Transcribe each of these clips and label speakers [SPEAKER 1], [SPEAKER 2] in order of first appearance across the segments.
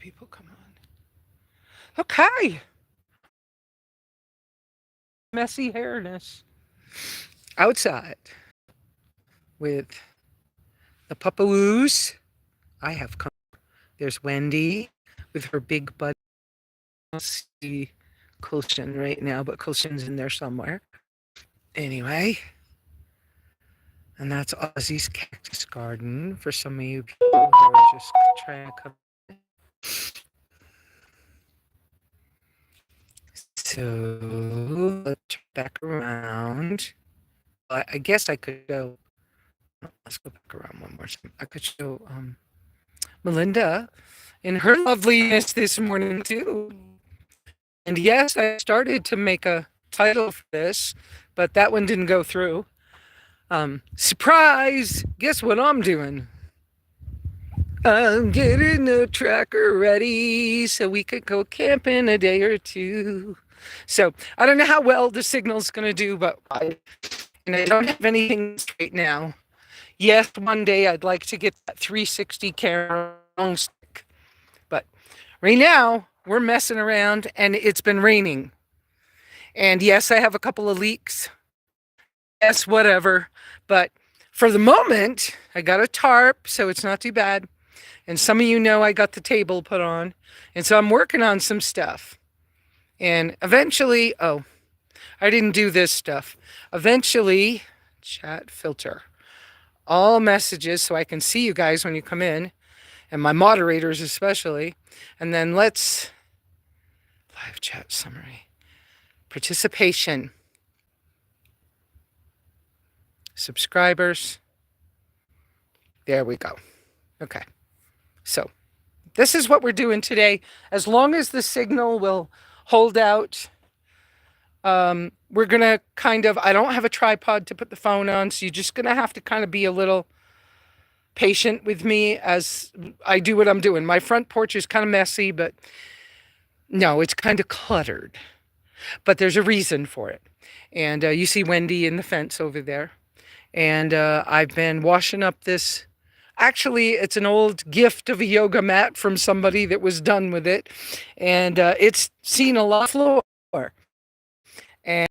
[SPEAKER 1] people come on. Okay. Messy hairness. Outside with the puppawoos. I have come. There's Wendy with her big butt. I don't see Kulshin right now, but Kulshin's in there somewhere. Anyway, and that's Ozzy's cactus garden for some of you people who are just trying to come. So let's turn back around. I guess I could show. Let's go back around one more time. I could show Melinda in her loveliness this morning too. And yes, I started to make a title for this, but that one didn't go through. Surprise! Guess what I'm doing? I'm getting the tracker ready so we could go camping a day or two. So I don't know how well the signal's going to do, but I don't have anything straight now. Yes, one day I'd like to get that 360 camera long stick, but right now we're messing around and it's been raining. And yes, I have a couple of leaks. Yes, whatever. But for the moment, I got a tarp, so it's not too bad. And some of you know I got the table put on. And so I'm working on some stuff. And eventually, oh, I didn't do this stuff. Eventually, chat filter. All messages so I can see you guys when you come in. And my moderators especially. And then let's, live chat summary. Participation. Subscribers. There we go. Okay. So this is what we're doing today. As long as the signal will hold out, we're going to kind of, I don't have a tripod to put the phone on, so you're just going to have to kind of be a little patient with me as I do what I'm doing. My front porch is kind of messy, but no, it's kind of cluttered. But there's a reason for it. And you see Wendy in the fence over there. And I've been washing up this. Actually, it's an old gift of a yoga mat from somebody that was done with it. And it's seen a lot of floor. And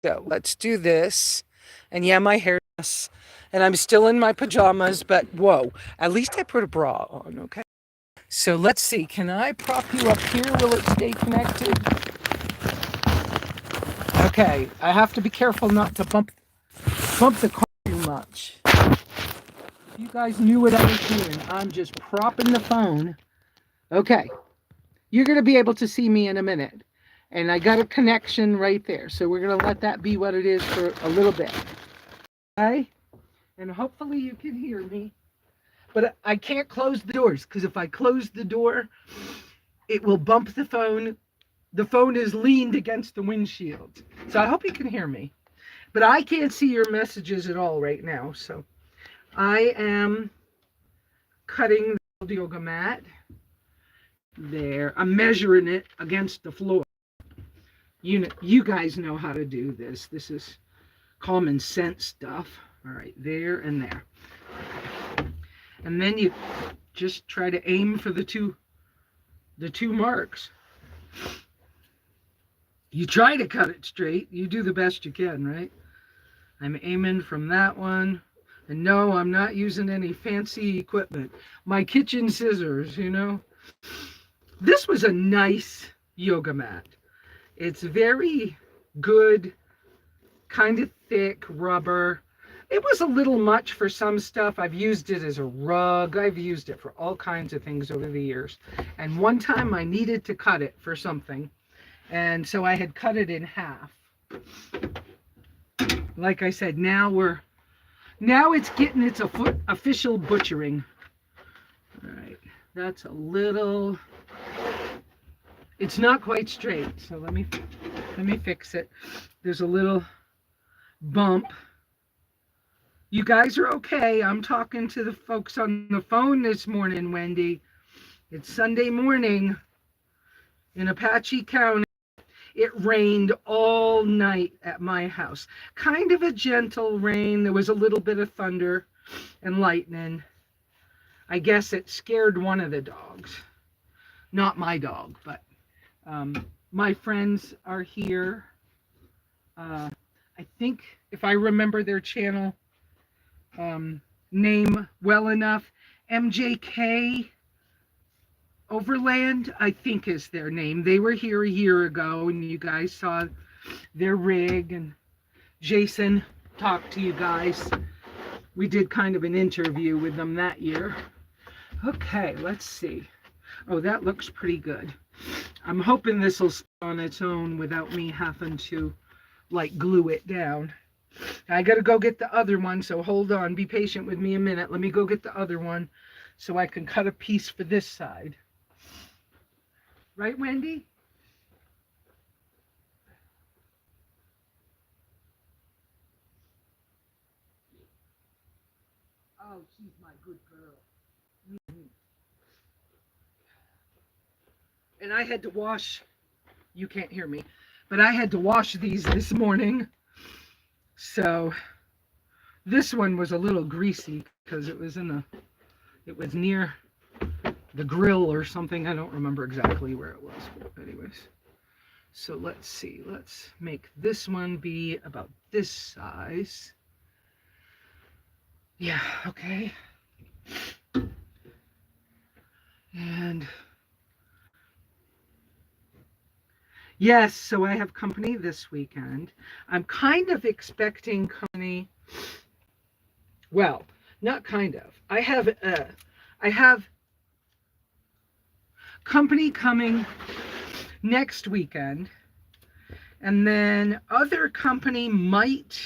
[SPEAKER 1] so let's do this. And yeah, my hair is, and I'm still in my pajamas, but whoa, at least I put a bra on, okay? So let's see, can I prop you up here? Will it stay connected? Okay, I have to be careful not to bump the car too much. You guys knew what I was doing. I'm just propping the phone. Okay. You're going to be able to see me in a minute. And I got a connection right there. So we're going to let that be what it is for a little bit. Okay? And hopefully you can hear me. But I can't close the doors because if I close the door, it will bump the phone. The phone is leaned against the windshield. So I hope you can hear me. But I can't see your messages at all right now. So I am cutting the yoga mat. There. I'm measuring it against the floor. You guys know how to do this. This is common sense stuff. All right, there and there. And then you just try to aim for the two marks. You try to cut it straight. You do the best you can, right? I'm aiming from that one. And no, I'm not using any fancy equipment. My kitchen scissors, you know. This was a nice yoga mat. It's very good, kind of thick rubber. It was a little much for some stuff. I've used it as a rug. I've used it for all kinds of things over the years. And one time I needed to cut it for something. And so I had cut it in half. Like I said, now it's getting its official butchering. All right, that's a little, it's not quite straight. So let me fix it. There's a little bump. You guys are okay. I'm talking to the folks on the phone this morning, Wendy. It's Sunday morning in Apache County. It rained all night at my house. Kind of a gentle rain. There was a little bit of thunder and lightning. I guess it scared one of the dogs. Not my dog, but my friends are here. I think if I remember their channel name well enough, MJK Overland, I think is their name. They were here a year ago, and you guys saw their rig, and Jason talked to you guys. We did kind of an interview with them that year. Okay, let's see. Oh, that looks pretty good. I'm hoping this will stay on its own without me having to, like, glue it down. I gotta go get the other one, so hold on. Be patient with me a minute. Let me go get the other one so I can cut a piece for this side. Right, Wendy? Oh, she's my good girl. And I had to wash, you can't hear me, but I had to wash these this morning. So this one was a little greasy because it was near the grill or something. I don't remember exactly where it was, but anyways. So let's see, let's make this one be about this size. Yeah, okay. And yes, so I have company this weekend. I'm kind of expecting company. Well, not kind of. I have company coming next weekend, and then other company might.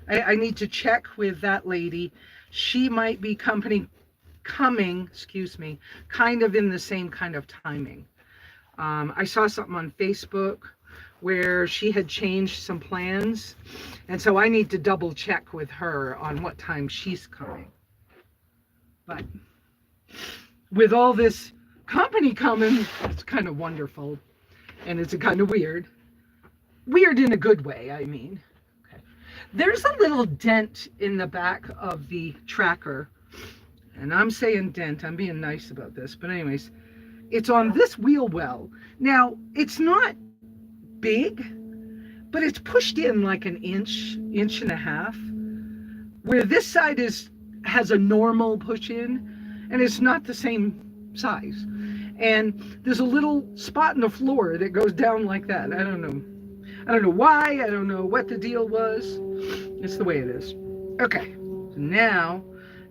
[SPEAKER 1] I need to check with that lady. She might be coming, kind of in the same kind of timing. I saw something on Facebook where she had changed some plans, and so I need to double check with her on what time she's coming. But with all this company coming, it's kind of wonderful, and it's kind of weird in a good way, I mean. Okay. There's a little dent in the back of the tracker, and I'm saying dent, I'm being nice about this, but anyways, it's on this wheel well. Now, it's not big, but it's pushed in like an inch and a half, where this side has a normal push in, and it's not the same size. And there's a little spot in the floor that goes down like that. I don't know why. I don't know what the deal was. It's the way it is. Okay, so now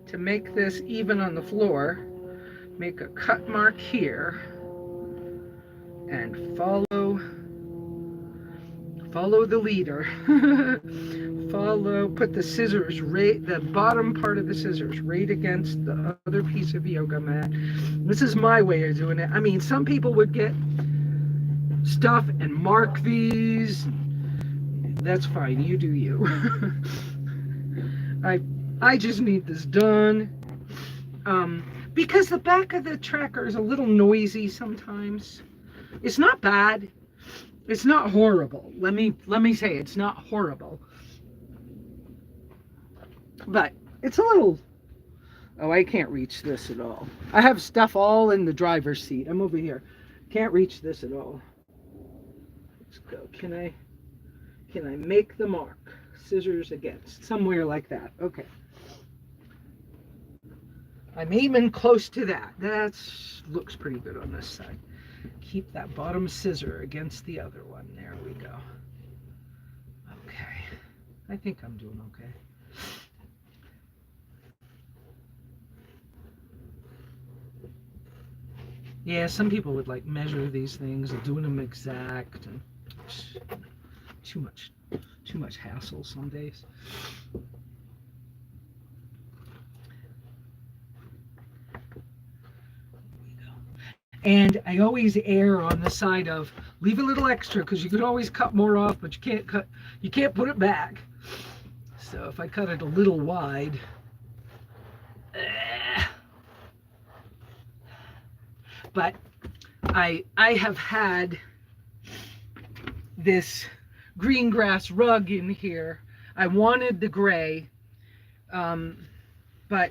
[SPEAKER 1] to make this even on the floor, make a cut mark here and follow the leader. Put the scissors the bottom part of the scissors right against the other piece of yoga mat. This is my way of doing it. I mean, some people would get stuff and mark these. That's fine, you do you. I just need this done. Because the back of the tracker is a little noisy sometimes. It's not bad. It's not horrible. Let me say it's not horrible. But it's a little. Oh, I can't reach this at all. I have stuff all in the driver's seat. I'm over here. Can't reach this at all. Let's go. Can I make the mark? Scissors against. Somewhere like that. Okay. I'm aiming close to that. That looks pretty good on this side. Keep that bottom scissor against the other one. There we go. Okay. I think I'm doing okay. Yeah, some people would like measure these things and doing them exact, and too much hassle some days. And I always err on the side of leave a little extra, because you could always cut more off, but you can't put it back. So if I cut it a little wide, but I have had this green grass rug in here. I wanted the gray, but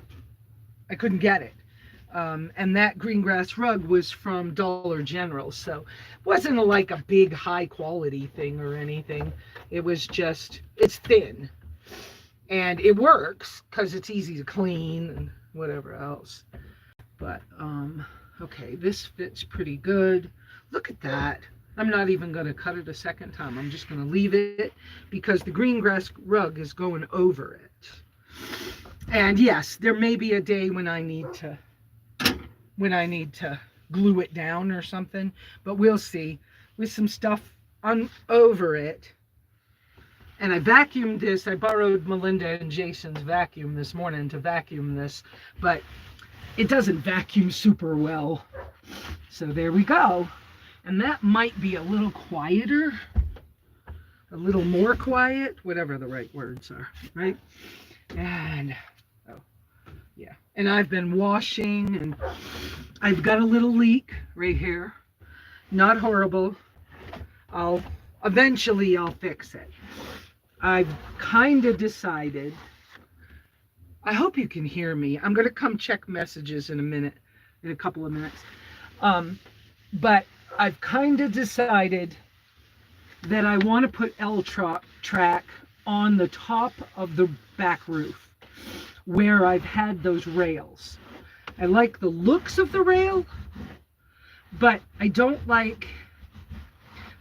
[SPEAKER 1] I couldn't get it. And that green grass rug was from Dollar General. So it wasn't like a big high quality thing or anything. It was just, it's thin. And it works because it's easy to clean and whatever else. But, okay, this fits pretty good. Look at that. I'm not even going to cut it a second time. I'm just going to leave it because the green grass rug is going over it. And yes, there may be a day when I need to glue it down or something, but we'll see. With some stuff on over it. And I vacuumed this. I borrowed Melinda and Jason's vacuum this morning to vacuum this, but it doesn't vacuum super well. So there we go. And that might be a little quieter, a little more quiet, whatever the right words are, right? And, oh, yeah. And I've been washing, and I've got a little leak right here. Not horrible. Eventually I'll fix it. I've kind of decided, I hope you can hear me. I'm going to come check messages in a couple of minutes. But I've kind of decided that I want to put L-track on the top of the back roof where I've had those rails. I like the looks of the rail, but I don't like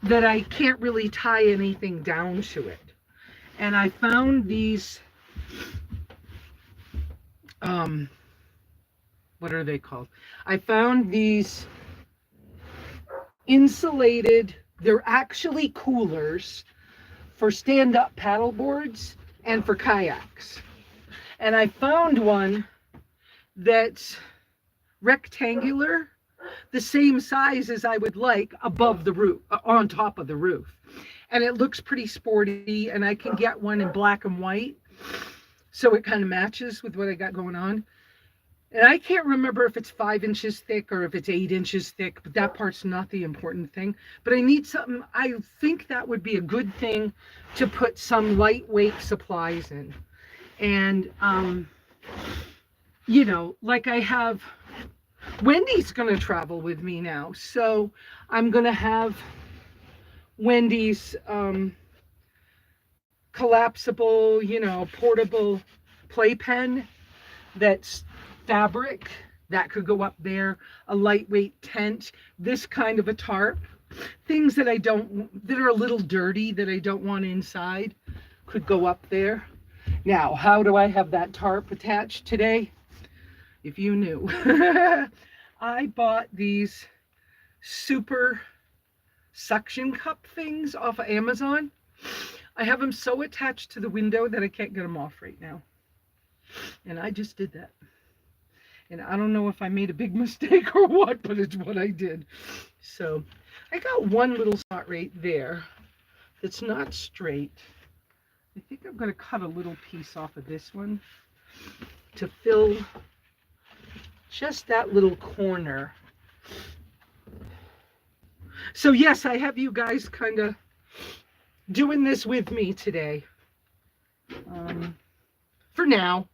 [SPEAKER 1] that I can't really tie anything down to it. And I found these, what are they called? I found these insulated, they're actually coolers for stand-up paddle boards and for kayaks. And I found one that's rectangular, the same size as I would like above the roof, on top of the roof. And it looks pretty sporty, and I can get one in black and white, so it kind of matches with what I got going on. And I can't remember if it's 5 inches thick or if it's 8 inches thick, but that part's not the important thing. But I need something, I think that would be a good thing to put some lightweight supplies in. And, you know, like I have, Wendy's going to travel with me now. So I'm going to have Wendy's collapsible, you know, portable playpen that's fabric that could go up there, a lightweight tent, this kind of a tarp, things that that are a little dirty that I don't want inside could go up there. Now, how do I have that tarp attached today? If you knew. I bought these super suction cup things off of Amazon. I have them so attached to the window that I can't get them off right now. And I just did that. And I don't know if I made a big mistake or what, but it's what I did. So I got one little spot right there that's not straight. I think I'm going to cut a little piece off of this one to fill just that little corner. So yes, I have you guys kind of doing this with me today. For now.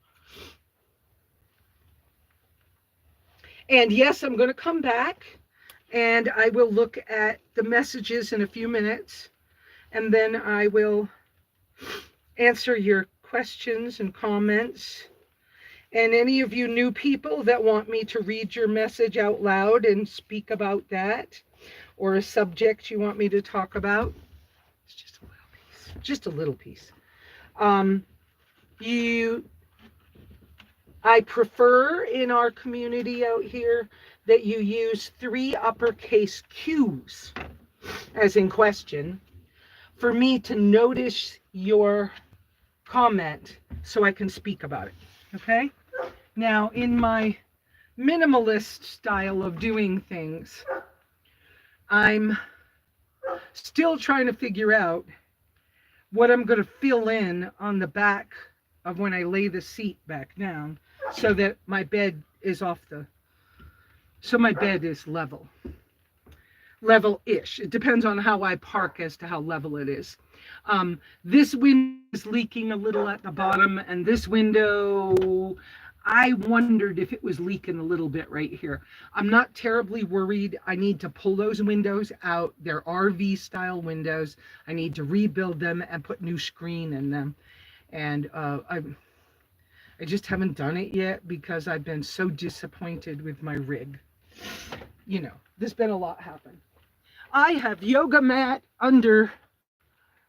[SPEAKER 1] And yes, I'm going to come back and I will look at the messages in a few minutes. And then I will answer your questions and comments. And any of you new people that want me to read your message out loud and speak about that, or a subject you want me to talk about, it's just a little piece. Just a little piece. I prefer in our community out here that you use 3 uppercase Q's, as in question, for me to notice your comment so I can speak about it. Okay? Now, in my minimalist style of doing things, I'm still trying to figure out what I'm going to fill in on the back of when I lay the seat back down so that my bed is so my bed is level-ish. It depends on how I park as to how level it is. This window is leaking a little at the bottom, and this window, I wondered if it was leaking a little bit right here. I'm not terribly worried. I need to pull those windows out. They're RV style windows. I need to rebuild them and put new screen in them. And I just haven't done it yet because I've been so disappointed with my rig. You know, there's been a lot happen. I have yoga mat under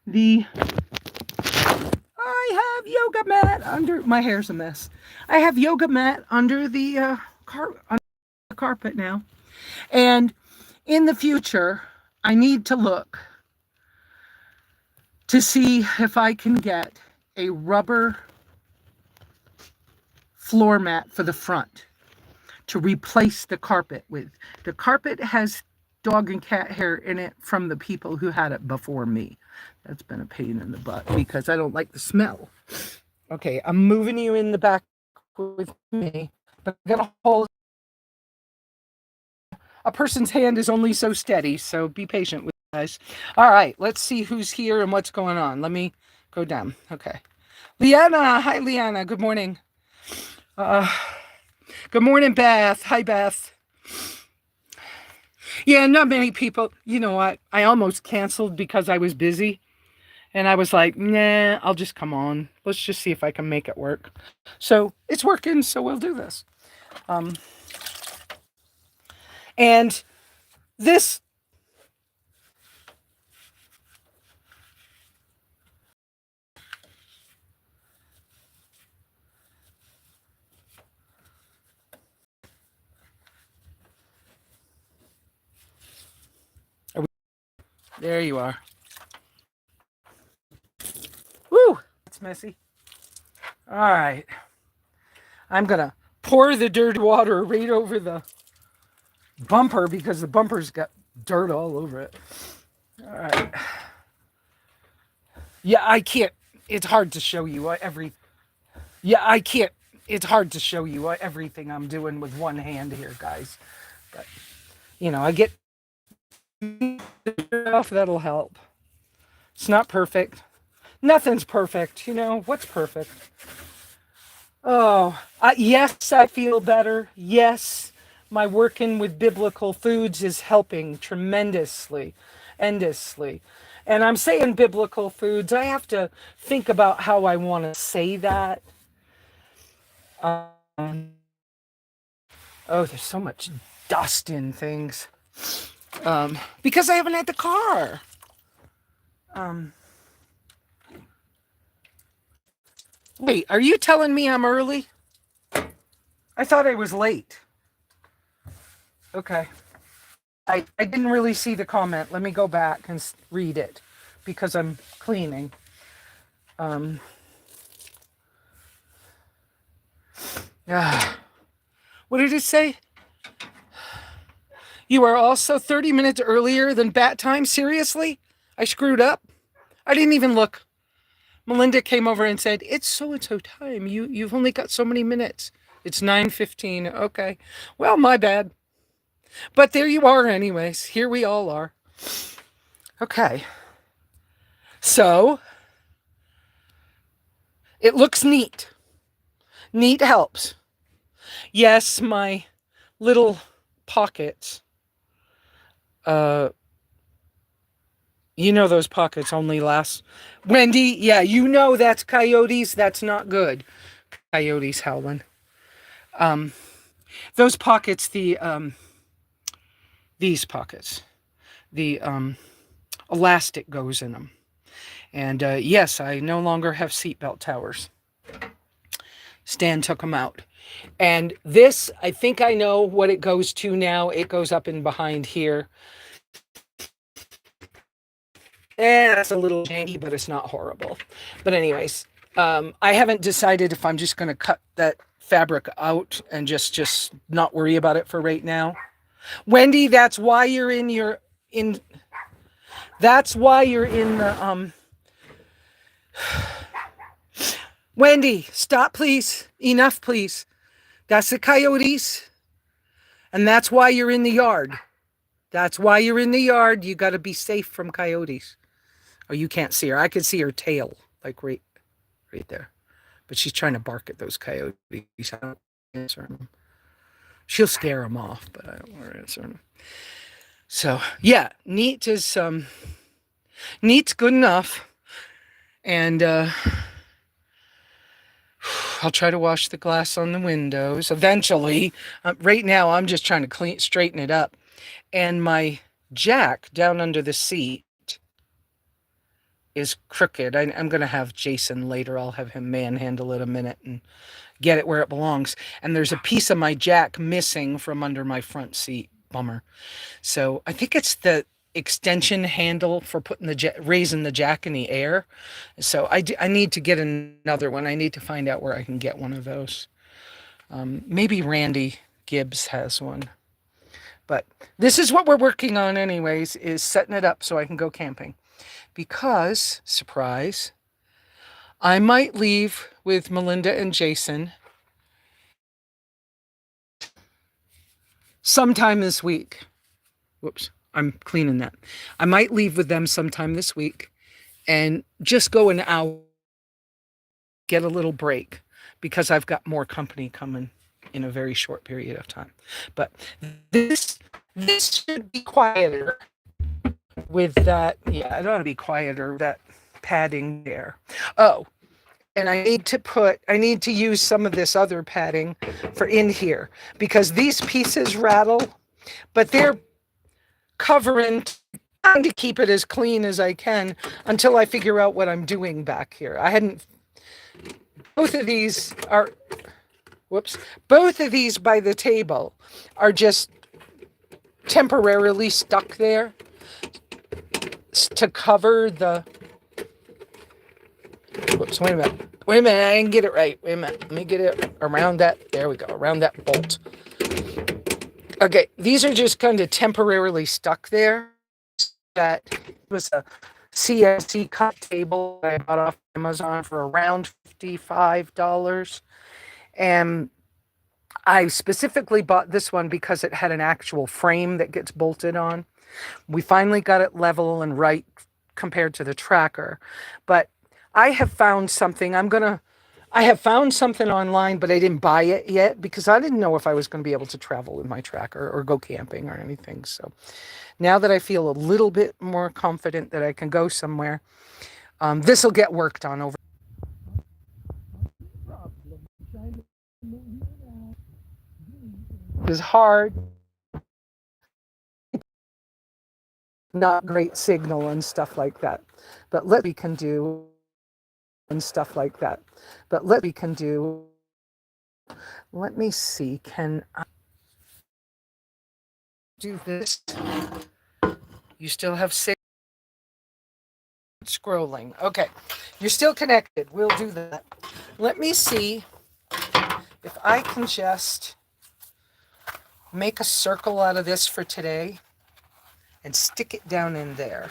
[SPEAKER 1] the my hair's a mess. I have yoga mat under the carpet now. And in the future, I need to look to see if I can get a rubber floor mat for the front to replace the carpet with. The carpet has dog and cat hair in it from the people who had it before me. That's been a pain in the butt because I don't like the smell. Okay, I'm moving you in the back with me, but I'm gonna hold. A person's hand is only so steady, so be patient with you guys. All right, let's see who's here and what's going on. Let me go down. Okay. Leanna, hi Leanna, good morning. Good morning, Beth. Hi, Beth. Yeah, not many people. You know what? I almost canceled because I was busy. And I was like, nah, I'll just come on. Let's just see if I can make it work. So it's working, so we'll do this. And this... There you are. Woo! It's messy. All right. I'm going to pour the dirty water right over the bumper because the bumper's got dirt all over it. All right. Yeah, I can't. It's hard to show you every... Yeah, I can't. It's hard to show you everything I'm doing with one hand here, guys. But, you know, I get off, that'll help. It's not perfect. Nothing's perfect, you know. What's perfect? Oh, yes, I feel better. Yes, my working with biblical foods is helping tremendously, endlessly. And I'm saying biblical foods. I have to think about how I want to say that. Oh, there's so much dust in things. Because I haven't had the car. Wait, are you telling me I'm early? I thought I was late. Okay. I didn't really see the comment. Let me go back and read it because I'm cleaning. What did it say? You are also 30 minutes earlier than bat time? Seriously? I screwed up? I didn't even look. Melinda came over and said, it's so-and-so time. You've only got so many minutes. It's 9:15. Okay. Well, my bad. But there you are anyways. Here we all are. Okay. So, it looks neat. Neat helps. Yes, my little pockets. You know those pockets only last... Wendy, yeah, you know that's coyotes. That's not good. Coyotes howling. Those pockets, these pockets, the elastic goes in them. And yes, I no longer have seatbelt towers. Stan took them out. And this, I think I know what it goes to now. It goes up in behind here. That's a little janky, but it's not horrible. But anyways, I haven't decided if I'm just going to cut that fabric out and just not worry about it for right now. Wendy, that's why you're in that's why you're in the Wendy, stop please. Enough please. That's the coyotes. And that's why you're in the yard. That's why you're in the yard. You got to be safe from coyotes. Oh, you can't see her. I could see her tail, like right there. But she's trying to bark at those coyotes. answer them. She'll scare them off, but I don't want to answer them. So yeah, neat's good enough, and I'll try to wash the glass on the windows eventually. Right now, I'm just trying to straighten it up, and my jack down under the seat is crooked. I'm going to have Jason later. I'll have him manhandle it a minute and get it where it belongs. And there's a piece of my jack missing from under my front seat. Bummer. So I think it's the extension handle for putting raising the jack in the air. So I need to get another one. I need to find out where I can get one of those. Maybe Randy Gibbs has one. But this is what we're working on anyways, is setting it up so I can go camping. Because, surprise, I might leave with Melinda and Jason sometime this week. Whoops, I'm cleaning that. I might leave with them sometime this week and just go an hour, get a little break, because I've got more company coming in a very short period of time. But this should be quieter with that. Yeah, it ought to be quieter, that padding there. Oh, and I need to use some of this other padding for in here, because these pieces rattle, but they're covering, trying to keep it as clean as I can until I figure out what I'm doing back here. Both of these by the table are just temporarily stuck there to cover the, whoops, wait a minute, I didn't get it right, wait a minute, let me get it around that, there we go, around that bolt. Okay, these are just kind of temporarily stuck there. That was a CNC cut table I bought off Amazon for around $55. And I specifically bought this one because it had an actual frame that gets bolted on. We finally got it level and right compared to the tracker. But I have found something. I have found something online, but I didn't buy it yet because I didn't know if I was going to be able to travel with my tracker or go camping or anything. So now that I feel a little bit more confident that I can go somewhere, this will get worked on over. It is hard. Not great signal and stuff like that. But let me can do and stuff like that. But let me see, can I do this? You still have scrolling. Okay, you're still connected. We'll do that. Let me see if I can just make a circle out of this for today and stick it down in there.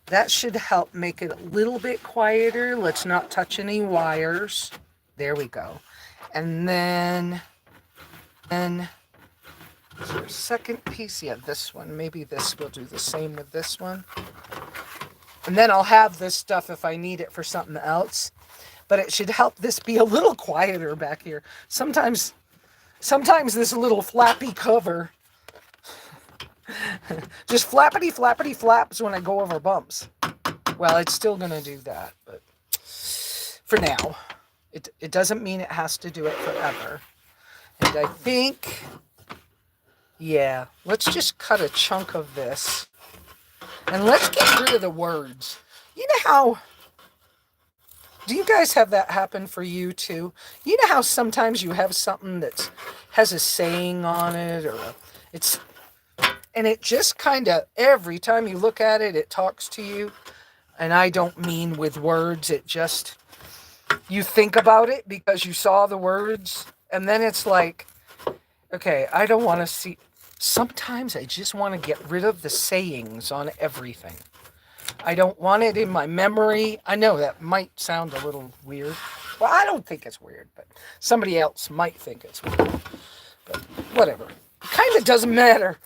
[SPEAKER 1] That should help make it a little bit quieter. Let's not touch any wires. There we go. And then is there a second piece? Yeah, this one. Maybe this will do the same with this one. And then I'll have this stuff if I need it for something else. But it should help this be a little quieter back here. Sometimes this little flappy cover just flappity flaps when I go over bumps. Well, it's still going to do that, but for now, it doesn't mean it has to do it forever. And I think, yeah, let's just cut a chunk of this. And let's get rid of the words. You know how, do you guys have that happen for you too? You know how sometimes you have something that has a saying on it, or and it just kind of, every time you look at it, it talks to you. And I don't mean with words, it just, you think about it because you saw the words. And then it's like, okay, I don't want to see, sometimes I just want to get rid of the sayings on everything. I don't want it in my memory. I know that might sound a little weird. Well, I don't think it's weird, but somebody else might think it's weird. But whatever. It kind of doesn't matter.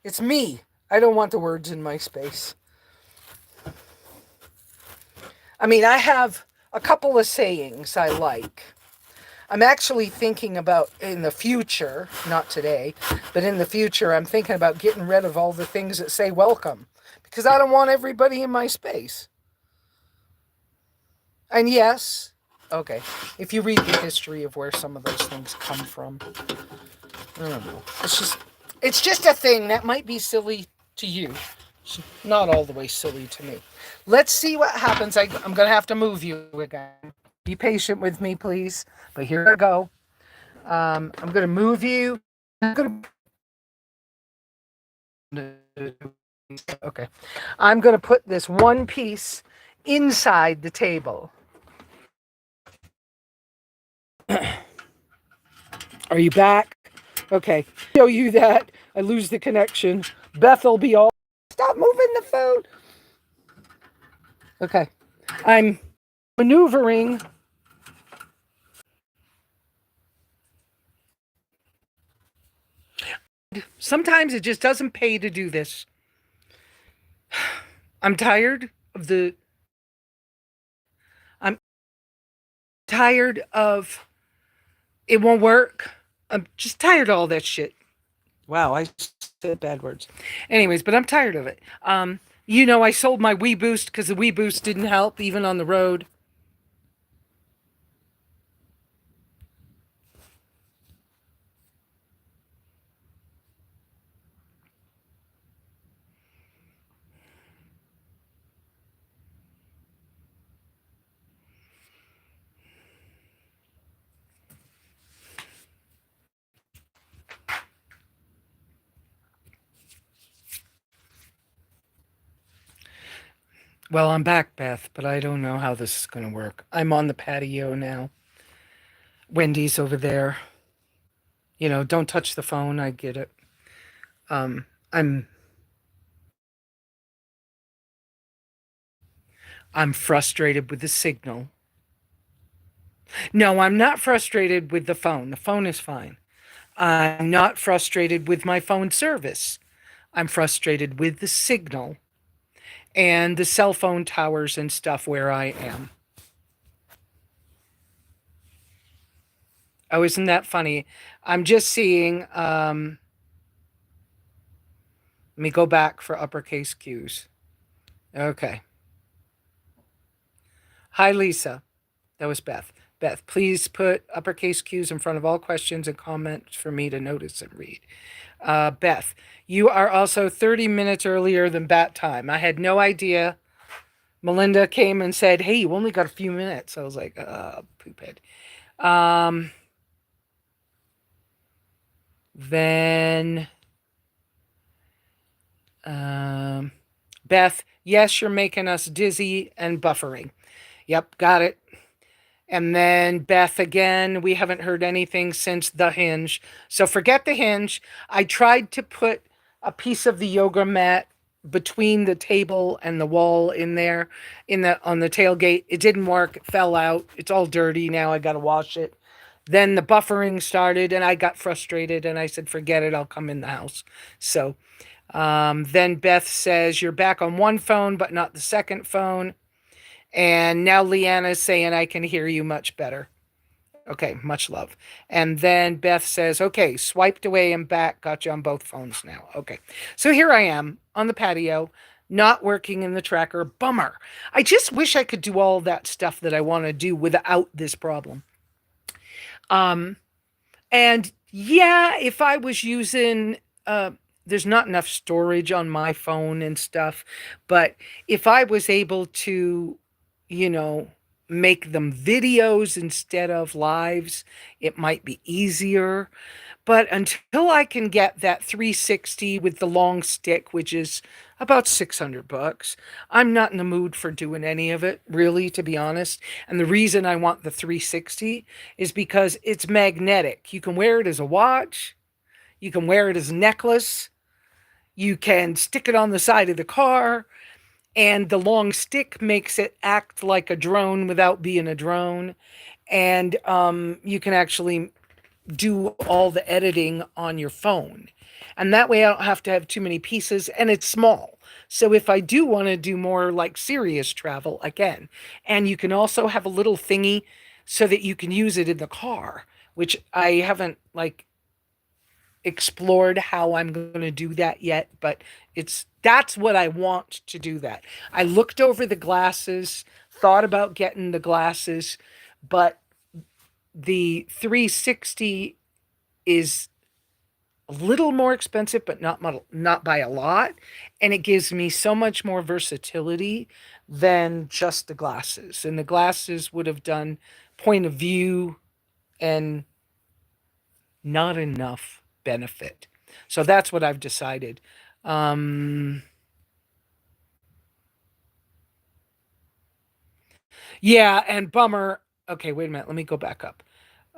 [SPEAKER 1] It's me. I don't want the words in my space. I mean, I have a couple of sayings I like. I'm actually thinking about in the future, not today, but in the future, I'm thinking about getting rid of all the things that say welcome because I don't want everybody in my space. And yes, okay, if you read the history of where some of those things come from, I don't know. It's just a thing that might be silly to you. It's not all the way silly to me. Let's see what happens. I'm going to have to move you again. Be patient with me, please. But here I go. I'm going to move you. I'm going to... Okay. I'm going to put this one piece inside the table. Are you back? Okay. Show you that. I lose the connection. Beth will be all... Stop moving the phone. Okay. I'm maneuvering. Sometimes it just doesn't pay to do this. I'm tired of the... I'm tired of... It won't work. I'm just tired of all that shit. Wow, I said bad words. Anyways, but I'm tired of it. I sold my Wii Boost because the Wii Boost didn't help even on the road. Well, I'm back, Beth, but I don't know how this is going to work. I'm on the patio now. Wendy's over there. Don't touch the phone. I get it. I'm frustrated with the signal. No, I'm not frustrated with the phone. The phone is fine. I'm not frustrated with my phone service. I'm frustrated with the signal and the cell phone towers and stuff where I am. Oh, isn't that funny? I'm just seeing, let me go back for uppercase Q's. Okay. Hi, Lesa. That was Beth. Beth, please put uppercase Q's in front of all questions and comments for me to notice and read. Beth, you are also 30 minutes earlier than bat time. I had no idea. Melinda came and said, hey, you only got a few minutes. I was like, poophead. Then, Beth, yes, you're making us dizzy and buffering. Yep, got it. And then Beth again, we haven't heard anything since the hinge. So forget the hinge. I tried to put a piece of the yoga mat between the table and the wall in there on the tailgate. It didn't work. It fell out. It's all dirty now. I got to wash it. Then the buffering started and I got frustrated and I said, forget it. I'll come in the house. So then Beth says, you're back on one phone, but not the second phone. And now Leanna's saying, I can hear you much better. Okay, much love. And then Beth says, okay, swiped away and back. Got you on both phones now. Okay. So here I am on the patio, not working in the tracker. Bummer. I just wish I could do all that stuff that I want to do without this problem. And yeah, if I was using, there's not enough storage on my phone and stuff, but if I was able to, make them videos instead of lives, it might be easier. But until I can get that 360 with the long stick, which is about $600, I'm not in the mood for doing any of it, really, to be honest. And the reason I want the 360 is because it's magnetic. You can wear it as a watch. You can wear it as a necklace. You can stick it on the side of the car. And the long stick makes it act like a drone without being a drone. And you can actually do all the editing on your phone. And that way I don't have to have too many pieces, and it's small. So if I do want to do more like serious travel, I can. And you can also have a little thingy so that you can use it in the car, which I haven't like explored how I'm going to do that yet, but that's what I want to do that. I looked over the glasses, thought about getting the glasses, but the 360 is a little more expensive, but not by a lot, and it gives me so much more versatility than just the glasses. And the glasses would have done point of view and not enough benefit. So that's what I've decided. Um, yeah, and bummer. Okay, wait a minute. Let me go back up.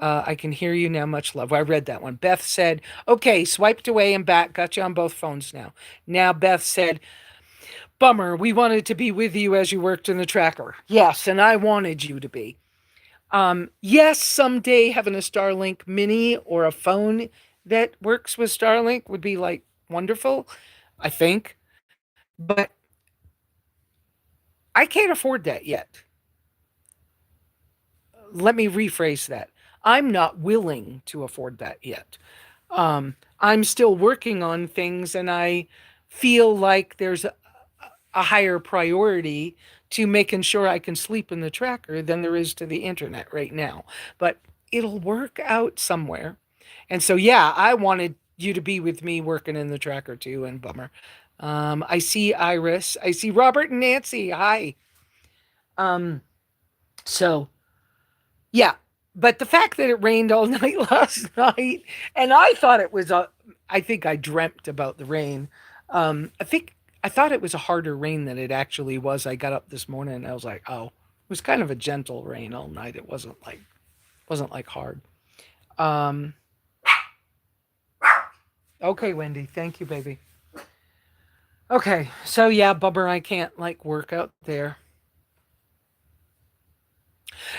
[SPEAKER 1] I can hear you now. Much love. Well, I read that one. Beth said, okay, swiped away and back. Got you on both phones now. Now, Beth said, bummer. We wanted to be with you as you worked in the tracker. Yes, and I wanted you to be. Yes, someday having a Starlink mini or a phone that works with Starlink would be like wonderful, I think. But I can't afford that yet. Let me rephrase that. I'm not willing to afford that yet. I'm still working on things, and I feel like there's a higher priority to making sure I can sleep in the tracker than there is to the internet right now. But it'll work out somewhere. And so, yeah, I wanted you to be with me working in the tracker too, and bummer. I see Iris. I see Robert and Nancy. Hi. Um, so yeah, but the fact that it rained all night last night, and I thought it was I think I dreamt about the rain. I thought it was a harder rain than it actually was. I got up this morning and I was like, oh, it was kind of a gentle rain all night. It wasn't like hard. Um, okay, Wendy, thank you, baby. Okay, so yeah, bummer I can't like work out there.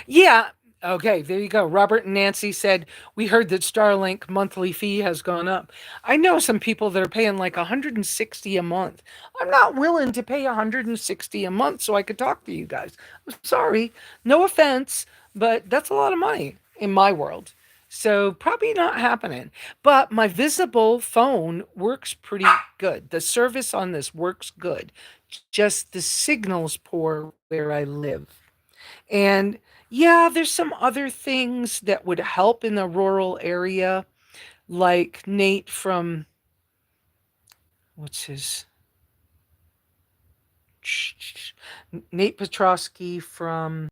[SPEAKER 1] Yeah. Okay, there you go. Robert and Nancy said, we heard that Starlink monthly fee has gone up. I know some people that are paying like 160 a month. I'm not willing to pay 160 a month so I could talk to you guys. I'm sorry. No offense, but that's a lot of money in my world. So probably not happening. But my visible phone works pretty good. The service on this works good. Just the signal's poor where I live. And yeah, there's some other things that would help in the rural area, like Nate from what's his Nate Petrosky from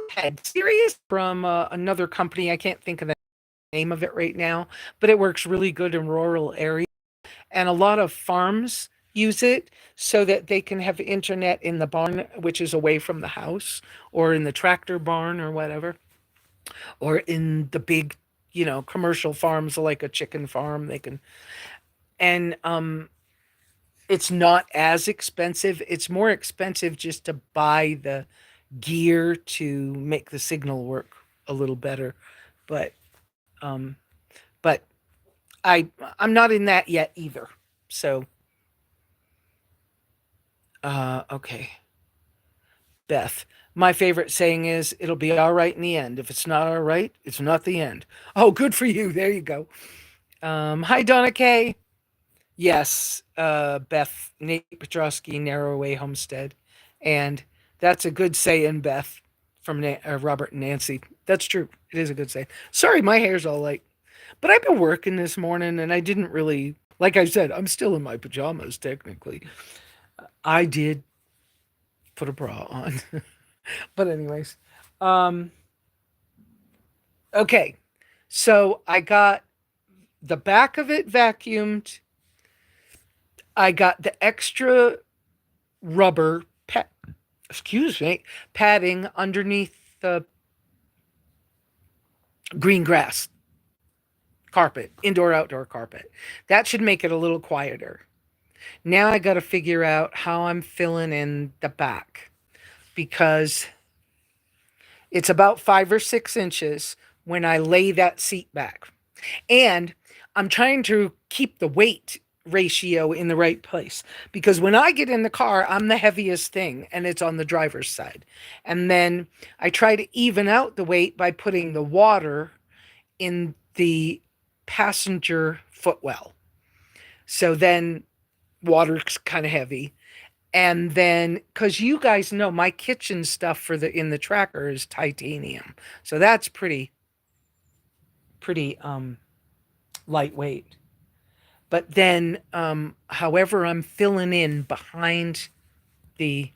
[SPEAKER 1] Pest, serious from another company. I can't think of the name of it right now, but it works really good in rural areas, and a lot of farms use it so that they can have internet in the barn, which is away from the house, or in the tractor barn or whatever, or in the big, commercial farms like a chicken farm. They can, and it's not as expensive. It's more expensive just to buy the gear to make the signal work a little better. But um, but I'm not in that yet either. So okay. Beth, my favorite saying is, it'll be all right in the end. If it's not all right, it's not the end. Oh, good for you. There you go. Hi, Donna Kay. Yes, Beth, Nate Petrosky, Narrowway Homestead. And that's a good saying, Beth, from Robert and Nancy. That's true. It is a good saying. Sorry, my hair's all like, but I've been working this morning and I didn't really, like I said, I'm still in my pajamas technically. I did put a bra on. But anyways, um, okay. So I got the back of it vacuumed. I got the extra rubber excuse me, padding underneath the green grass carpet, indoor outdoor carpet. That should make it a little quieter. Now I got to figure out how I'm filling in the back, because it's about 5 or 6 inches when I lay that seat back. And I'm trying to keep the weight ratio in the right place. Because when I get in the car, I'm the heaviest thing and it's on the driver's side. And then I try to even out the weight by putting the water in the passenger footwell. So then water's kind of heavy. And then, because you guys know my kitchen stuff for the in the tracker is titanium, so that's pretty lightweight. But then, however, I'm filling in behind the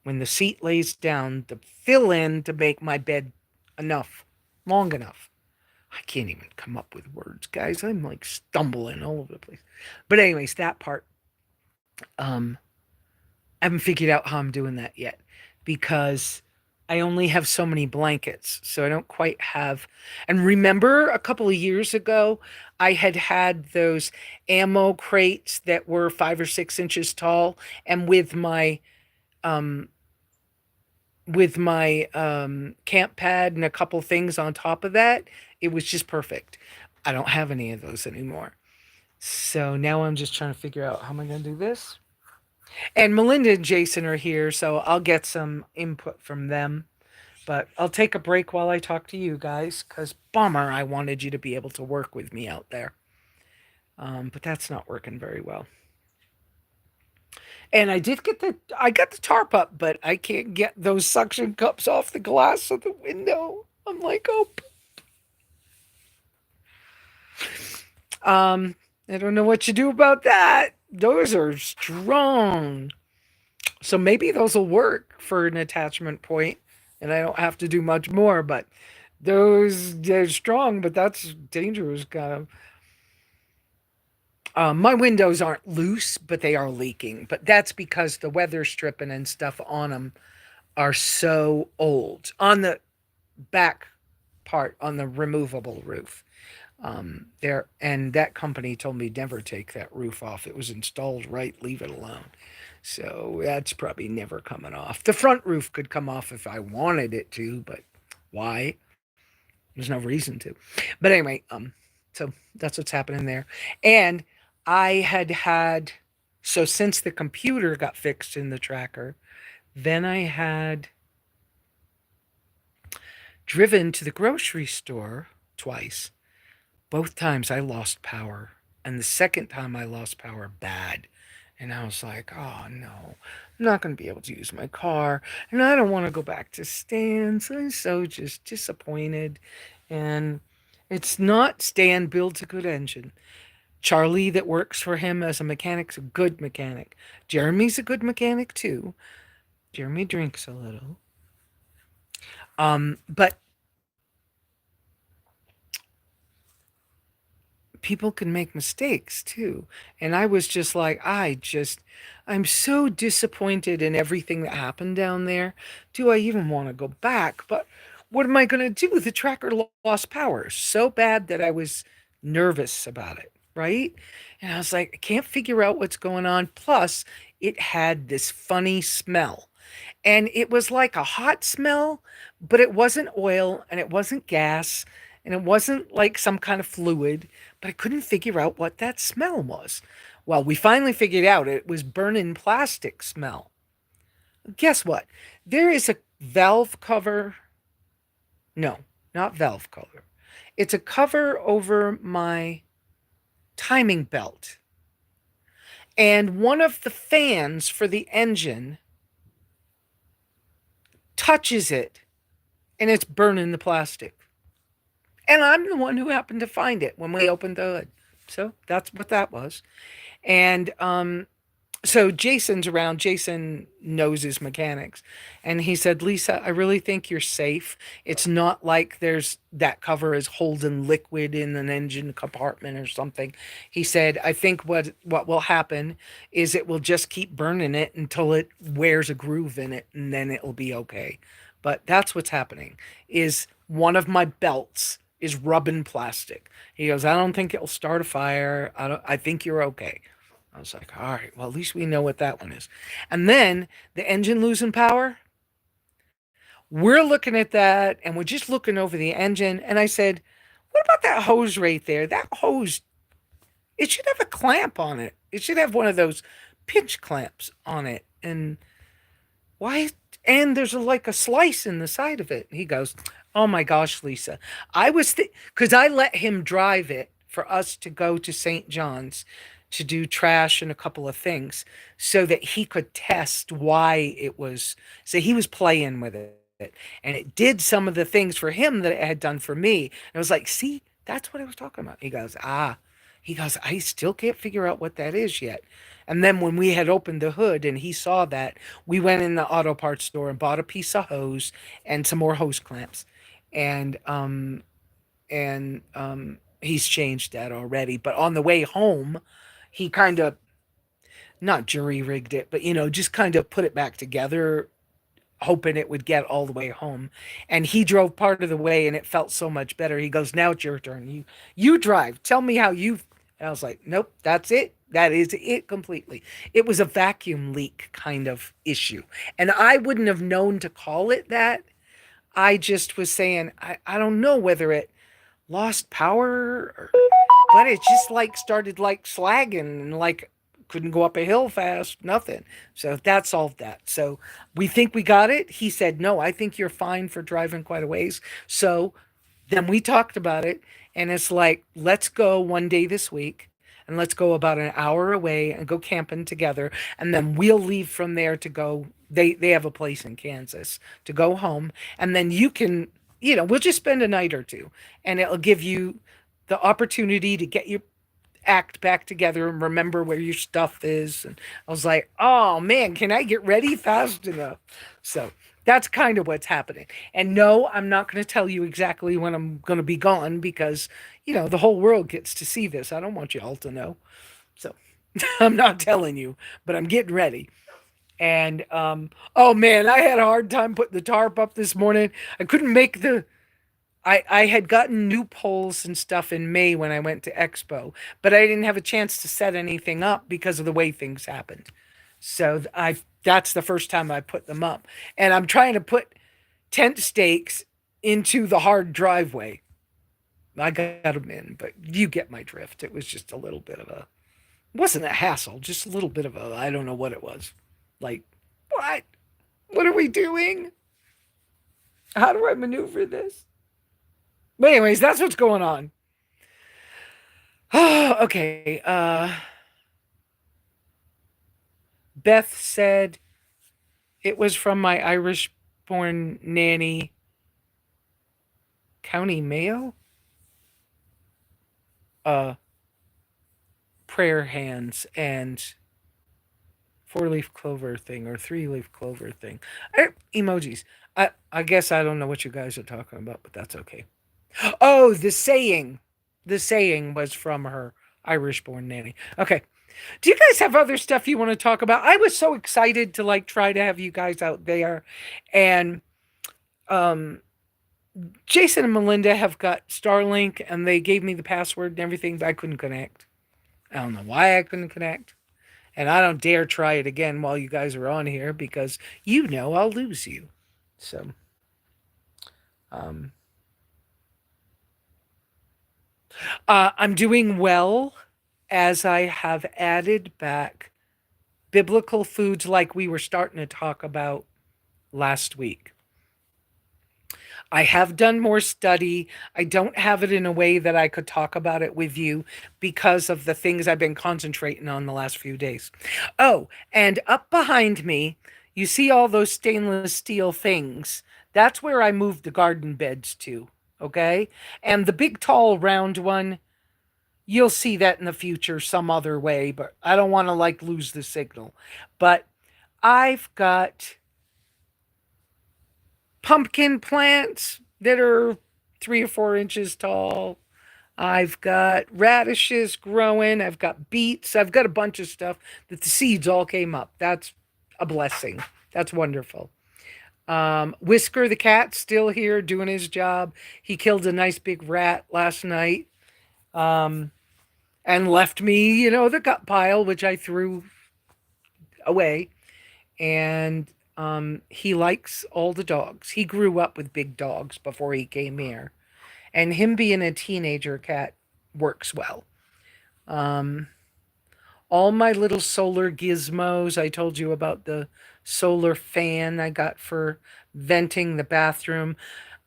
[SPEAKER 1] when the seat lays down, to fill in to make my bed enough, long enough. I can't even come up with words, guys. I'm like stumbling all over the place. But anyways, that part, um, I haven't figured out how I'm doing that yet because I only have so many blankets, so I don't quite have. And remember, a couple of years ago, I had those ammo crates that were 5 or 6 inches tall, and um, with my camp pad and a couple things on top of that, it was just perfect. I don't have any of those anymore. So now I'm just trying to figure out how am I going to do this. And Melinda and Jason are here, so I'll get some input from them. But I'll take a break while I talk to you guys, because bummer, I wanted you to be able to work with me out there. But that's not working very well. And I got the tarp up, but I can't get those suction cups off the glass of the window. I'm like, oh, I don't know what you do about that. Those are strong. So maybe those will work for an attachment point, and I don't have to do much more. But they're strong, but that's dangerous, kind of. My windows aren't loose, but they are leaking. But that's because the weather stripping and stuff on them are so old. On the back part, on the removable roof, there, and that company told me never take that roof off. It was installed right, leave it alone. So that's probably never coming off. The front roof could come off if I wanted it to, but why? There's no reason to. But anyway, so that's what's happening there. And I had so since the computer got fixed in the tracker, then I had driven to the grocery store twice. Both times I lost power. And the second time I lost power bad. And I was like, oh no, I'm not going to be able to use my car. And I don't want to go back to Stan. So I'm so just disappointed. And it's not Stan builds a good engine. Charlie, that works for him as a mechanic's a good mechanic. Jeremy's a good mechanic too. Jeremy drinks a little. But people can make mistakes too. And I was just like, I'm so disappointed in everything that happened down there. Do I even want to go back? But what am I going to do? The tracker lost power so bad that I was nervous about it, right? And I was like, I can't figure out what's going on. Plus, it had this funny smell. And it was like a hot smell, but it wasn't oil and it wasn't gas and it wasn't like some kind of fluid, but I couldn't figure out what that smell was. Well, we finally figured out it was burning plastic smell. Guess what? There is a valve cover. No, not valve cover. It's a cover over my timing belt. And one of the fans for the engine touches it and it's burning the plastic. And I'm the one who happened to find it when we opened the hood. So that's what that was. And so Jason's around. Jason knows his mechanics. And he said, Lesa, I really think you're safe. It's not like there's that cover is holding liquid in an engine compartment or something. He said, I think what will happen is it will just keep burning it until it wears a groove in it, and then it'll be okay. But that's what's happening, is one of my belts is rubbing plastic. He goes, I don't think it'll start a fire. I think you're okay. I was like, all right, well, at least we know what that one is. And then the engine losing power, we're looking at that and we're just looking over the engine. And I said, what about that hose right there? That hose it should have a clamp on it. It should have one of those pinch clamps on it. And why? And there's like a slice in the side of it. He goes, "Oh my gosh, Lesa. I was, because I let him drive it for us to go to St. John's to do trash and a couple of things so that he could test why it was." So he was playing with it. And it did some of the things for him that it had done for me. And I was like, see, that's what I was talking about. He goes, ah. He goes, I still can't figure out what that is yet. And then when we had opened the hood and he saw that, we went in the auto parts store and bought a piece of hose and some more hose clamps. And he's changed that already. But on the way home, he kind of not jury rigged it, but just kind of put it back together, hoping it would get all the way home. And he drove part of the way and it felt so much better. He goes, "Now it's your turn. You drive. Tell me how you." And I was like, "Nope, that's it. That is it completely." It was a vacuum leak kind of issue. And I wouldn't have known to call it that. I just was saying, I don't know whether it lost power, but it just like started like slagging and like couldn't go up a hill fast, nothing. So that solved that. So we think we got it. He said, "No, I think you're fine for driving quite a ways." So then we talked about it, and it's like, let's go one day this week and let's go about an hour away and go camping together, and then we'll leave from there to go. They have a place in Kansas to go home, and then you can, we'll just spend a night or two, and it'll give you the opportunity to get your act back together and remember where your stuff is. And I was like, "Oh man, can I get ready fast enough?" So that's kind of what's happening. And no, I'm not going to tell you exactly when I'm going to be gone because, the whole world gets to see this. I don't want you all to know. So I'm not telling you, but I'm getting ready. And oh man, I had a hard time putting the tarp up this morning. I couldn't make I had gotten new poles and stuff in May when I went to Expo, but I didn't have a chance to set anything up because of the way things happened. So that's the first time I put them up. And I'm trying to put tent stakes into the hard driveway. I got them in, but you get my drift. It was just a little bit of a, it wasn't a hassle, just a little bit of a, I don't know what it was. Like, what? What are we doing? How do I maneuver this? But anyways, that's what's going on. Okay. Beth said it was from my Irish born nanny, County Mayo. Prayer hands and 4-leaf clover thing or 3-leaf clover thing. Emojis. I guess I don't know what you guys are talking about, but that's okay. Oh, the saying. The saying was from her Irish born nanny. Okay. Do you guys have other stuff you want to talk about? I was so excited to like try to have you guys out there. And um Jason and Melinda have got Starlink and they gave me the password and everything, but I couldn't connect. I don't know why I couldn't connect. And I don't dare try it again while you guys are on here because I'll lose you. So um I'm doing well as I have added back biblical foods like we were starting to talk about last week. I have done more study. I don't have it in a way that I could talk about it with you because of the things I've been concentrating on the last few days. Oh, and up behind me, you see all those stainless steel things. That's where I moved the garden beds to. Okay. And the big, tall, round one, you'll see that in the future some other way, but I don't want to like lose the signal. But I've got pumpkin plants that are 3 or 4 inches tall. I've got radishes growing. I've got beets. I've got a bunch of stuff that the seeds all came up. That's a blessing. That's wonderful. Whisker the cat's still here doing his job. He killed a nice big rat last night. And left me, the gut pile, which I threw away. And he likes all the dogs. He grew up with big dogs before he came here. And him being a teenager cat works well. Um, all my little solar gizmos. I told you about the solar fan I got for venting the bathroom.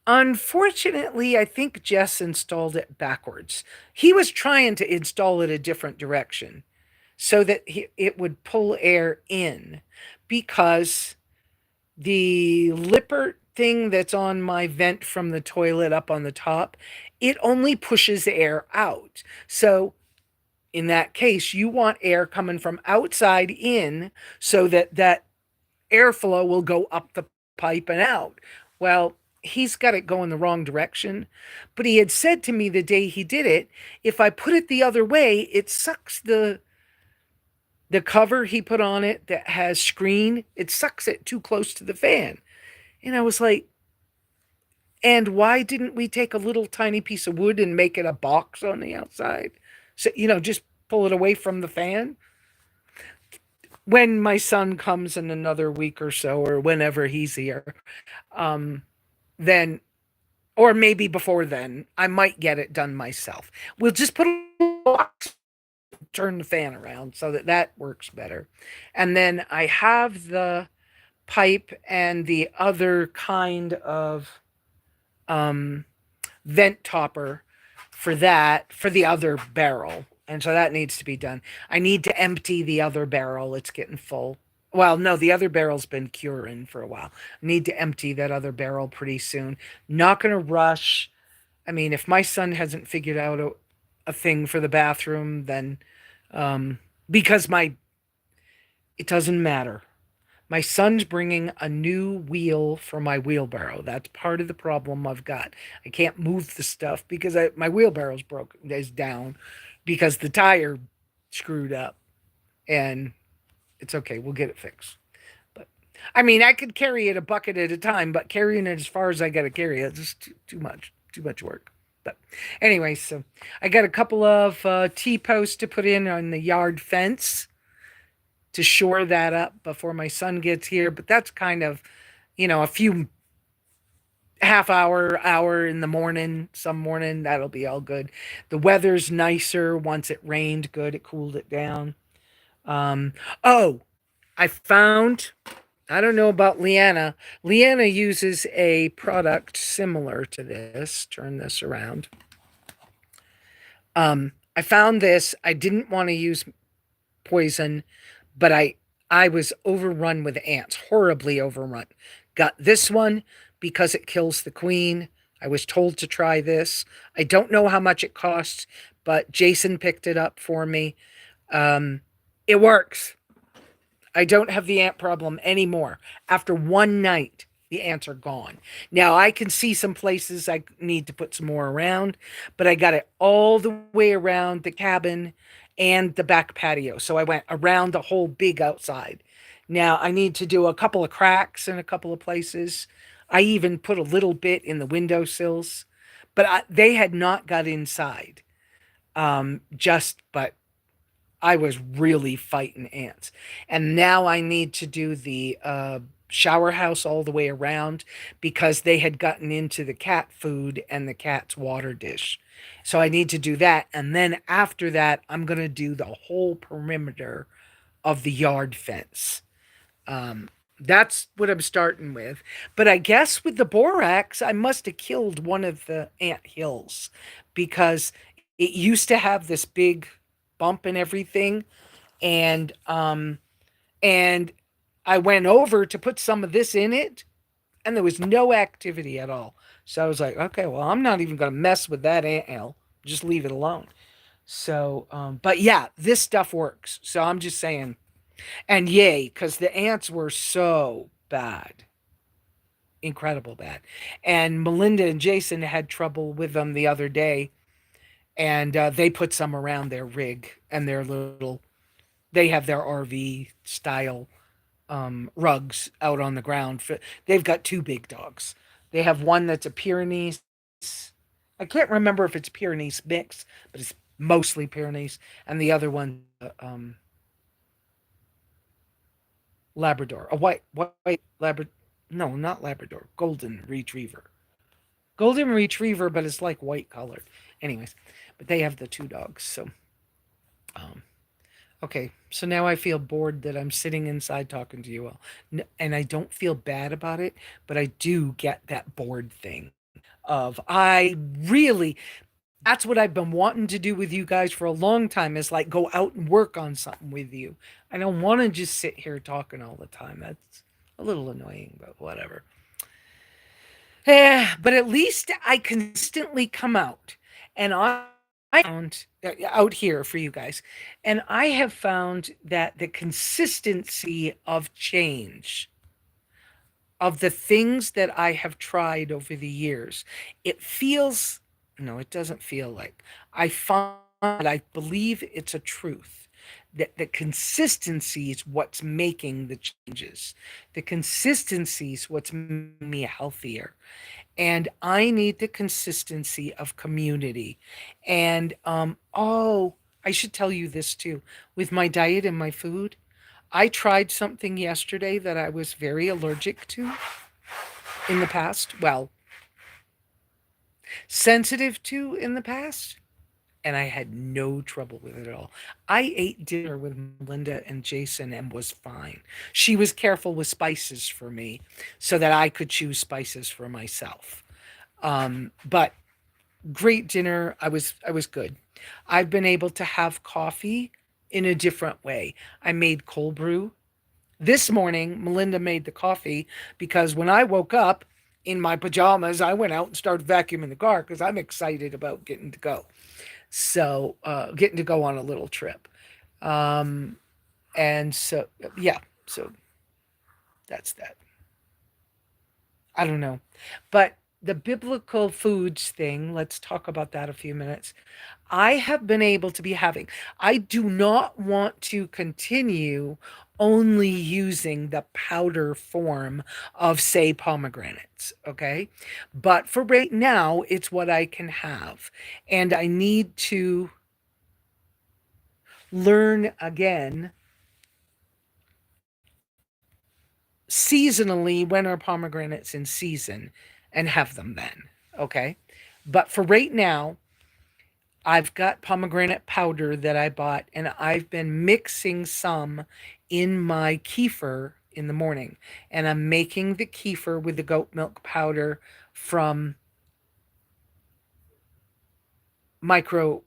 [SPEAKER 1] Unfortunately, I think Jess installed it backwards. He was trying to install it a different direction so that it would pull air in, because the Lippert thing that's on my vent from the toilet up on the top, it only pushes air out. So in that case, you want air coming from outside in so that that airflow will go up the pipe and out. Well, he's got it going the wrong direction. But he had said to me the day he did it, if I put it the other way, it sucks the cover he put on it that has screen, it sucks it too close to the fan. And I was like, and why didn't we take a little tiny piece of wood and make it a box on the outside? So, just pull it away from the fan. When my son comes in another week or so, or whenever he's here, um, then, or maybe before then, I might get it done myself. We'll just put a box, turn the fan around so that that works better. And then I have the pipe and the other kind of um, vent topper for that, for the other barrel. And so that needs to be done. I need to empty the other barrel. It's getting full. Well, no, the other barrel's been curing for a while. I need to empty that other barrel pretty soon. Not going to rush. I mean, if my son hasn't figured out a thing for the bathroom, then because it doesn't matter. My son's bringing a new wheel for my wheelbarrow. That's part of the problem I've got. I can't move the stuff because my wheelbarrow's broken, is down because the tire screwed up. And it's okay. We'll get it fixed. But I mean, I could carry it a bucket at a time, but carrying it as far as I got to carry it is too much work. But anyway, so I got a couple of T-posts to put in on the yard fence to shore that up before my son gets here. But that's kind of, a few hour in the morning, some morning, that'll be all good. The weather's nicer once it rained good. It cooled it down. Um, oh, I found, I don't know about Leanna. Leanna uses a product similar to this. Turn this around. I found this. I didn't want to use poison, but I was overrun with ants, horribly overrun. Got this one because it kills the queen. I was told to try this. I don't know how much it costs, but Jason picked it up for me. It works. I don't have the ant problem anymore. After one night, the ants are gone. Now, I can see some places I need to put some more around, but I got it all the way around the cabin and the back patio. So I went around the whole big outside. Now, I need to do a couple of cracks in a couple of places. I even put a little bit in the windowsills, but they had not got inside. But I was really fighting ants. And now I need to do the shower house all the way around because they had gotten into the cat food and the cat's water dish. So I need to do that. And then after that, I'm going to do the whole perimeter of the yard fence. That's what I'm starting with. But I guess with the borax, I must have killed one of the ant hills because it used to have this big bump and everything. And I went over to put some of this in it, and there was no activity at all. So I was like, okay, well, I'm not even going to mess with that ant hill. Just leave it alone. So, but yeah, this stuff works. So I'm just saying, and yay, because the ants were so bad, incredible bad. And Melinda and Jason had trouble with them the other day, and they put some around their rig and their little. They have their RV style rugs out on the ground. They've got two big dogs. They have one that's a Pyrenees. I can't remember if it's Pyrenees mix, but it's mostly Pyrenees, and the other one, Labrador, a white Labrador. No, not Labrador. Golden Retriever. Golden Retriever, but it's like white colored. Anyways, but they have the two dogs. So Um, okay, so now I feel bored that I'm sitting inside talking to you all. And I don't feel bad about it, but I do get that bored thing of I really that's what I've been wanting to do with you guys for a long time is like go out and work on something with you. I don't want to just sit here talking all the time. That's a little annoying, but whatever. But at least I consistently come out and I found out here for you guys. And I have found that the consistency of change of the things that I have tried over the years, it feels, no, it doesn't feel like, I find, I believe it's a truth that the consistency is what's making the changes. The consistency is what's making me healthier. And I need the consistency of community. And oh, I should tell you this too. With my diet and my food, I tried something yesterday that I was very allergic to in the past. Well, sensitive to in the past. And I had no trouble with it at all. I ate dinner with Melinda and Jason and was fine. She was careful with spices for me so that I could choose spices for myself. But great dinner. I was good. I've been able to have coffee in a different way. I made cold brew. This morning, Melinda made the coffee because when I woke up in my pajamas, I went out and started vacuuming the car because I'm excited about getting to go. So, getting to go on a little trip. Um, and so, yeah, so that's that. I don't know. But the biblical foods thing, let's talk about that a few minutes. I have been able to be having, I do not want to continue only using the powder form of, say, pomegranates, okay? But for right now, it's what I can have. And I need to learn again seasonally when are pomegranates in season and have them then, okay? But for right now, I've got pomegranate powder that I bought, and I've been mixing some in my kefir in the morning. And I'm making the kefir with the goat milk powder from micro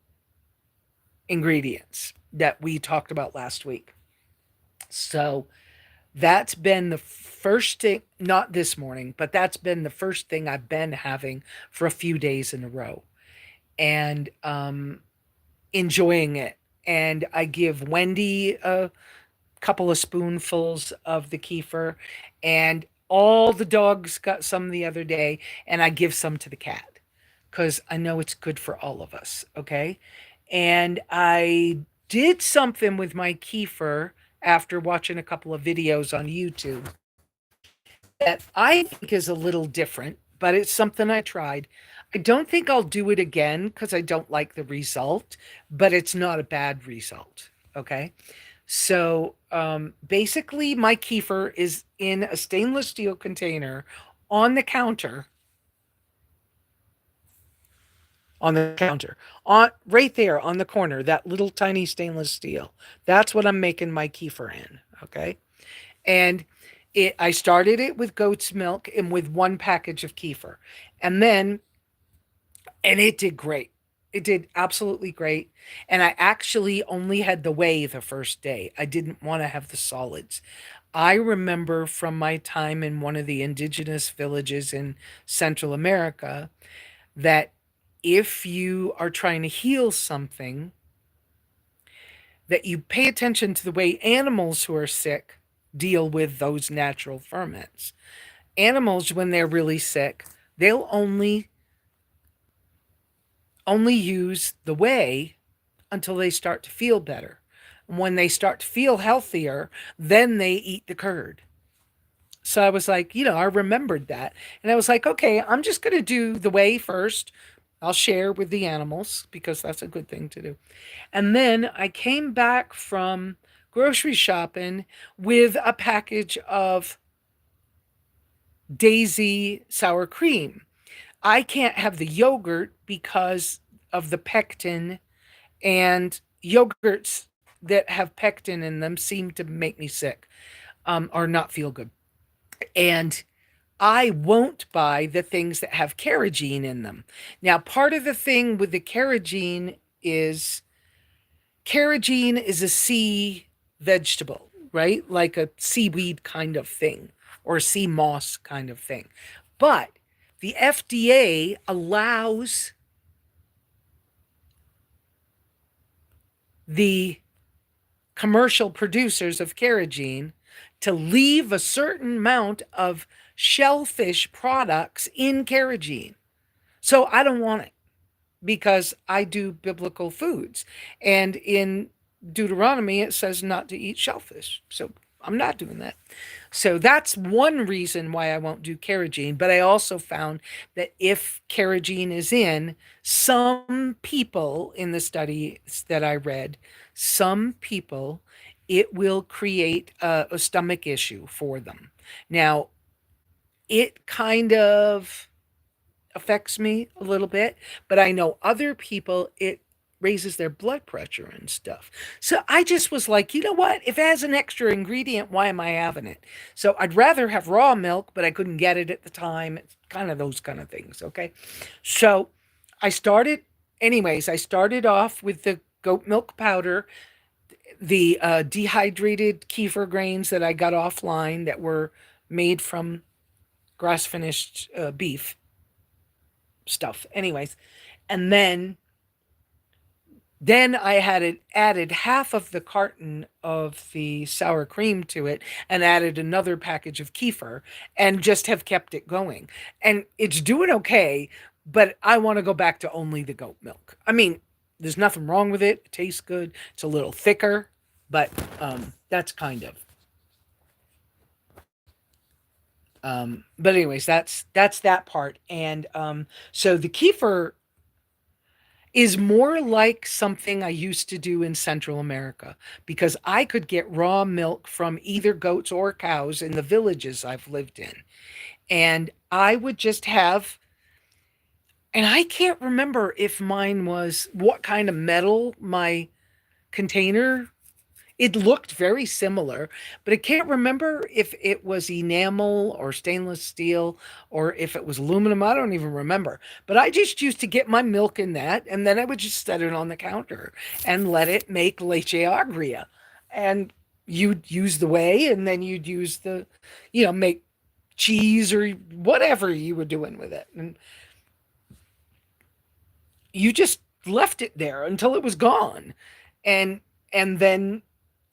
[SPEAKER 1] ingredients that we talked about last week. So that's been the first thing, not this morning, but that's been the first thing I've been having for a few days in a row. And enjoying it. And I give Wendy a couple of spoonfuls of the kefir, and all the dogs got some the other day, and I give some to the cat because I know it's good for all of us. Okay. And I did something with my kefir after watching a couple of videos on YouTube that I think is a little different, but it's something I tried. I don't think I'll do it again because I don't like the result, but it's not a bad result. Okay. So basically, my kefir is in a stainless steel container on the counter, on right there on the corner, that little tiny stainless steel. That's what I'm making my kefir in. Okay. And I started it with goat's milk and with one package of kefir. And then and it did great. It did absolutely great. And I actually only had the whey the first day. I didn't want to have the solids. I remember from my time in one of the indigenous villages in Central America that if you are trying to heal something, that you pay attention to the way animals who are sick deal with those natural ferments. Animals, when they're really sick, they'll only use the whey until they start to feel better. And when they start to feel healthier, then they eat the curd. So I was like, I remembered that. And I was like, okay, I'm just going to do the whey first. I'll share with the animals because that's a good thing to do. And then I came back from grocery shopping with a package of Daisy sour cream. I can't have the yogurt because of the pectin and yogurts that have pectin in them seem to make me sick, or not feel good. And I won't buy the things that have carrageen in them. Now, part of the thing with the carrageen is a sea vegetable, right? Like a seaweed kind of thing or sea moss kind of thing. But the FDA allows the commercial producers of carrageen to leave a certain amount of shellfish products in carrageen. So I don't want it because I do biblical foods. And in Deuteronomy, it says not to eat shellfish. So I'm not doing that. So that's one reason why I won't do carrageen. But I also found that if carrageen is in, some people in the studies that I read, some people, it will create a stomach issue for them. Now, it kind of affects me a little bit, but I know other people, it raises their blood pressure and stuff. So I just was like, you know what? If it has an extra ingredient, why am I having it? So I'd rather have raw milk, but I couldn't get it at the time. It's kind of those kind of things. Okay. So I started, I started off with the goat milk powder, the dehydrated kefir grains that I got offline that were made from grass finished beef stuff. And then I had it added half of the carton of the sour cream to it and added another package of kefir and just have kept it going. And it's doing okay, but I want to go back to only the goat milk. I mean, there's nothing wrong with it. It tastes good. It's a little thicker, but that's kind of. But anyways, that's that part. And so the kefir is more like something I used to do in Central America because I could get raw milk from either goats or cows in the villages I've lived in. And I would just have, and I can't remember if mine was what kind of metal my container. It looked very similar, but I can't remember if it was enamel or stainless steel or if it was aluminum. I don't even remember. But I just used to get my milk in that, and then I would just set it on the counter and let it make leche agria. And you'd use the whey, and then you'd use the, make cheese or whatever you were doing with it. And you just left it there until it was gone. And then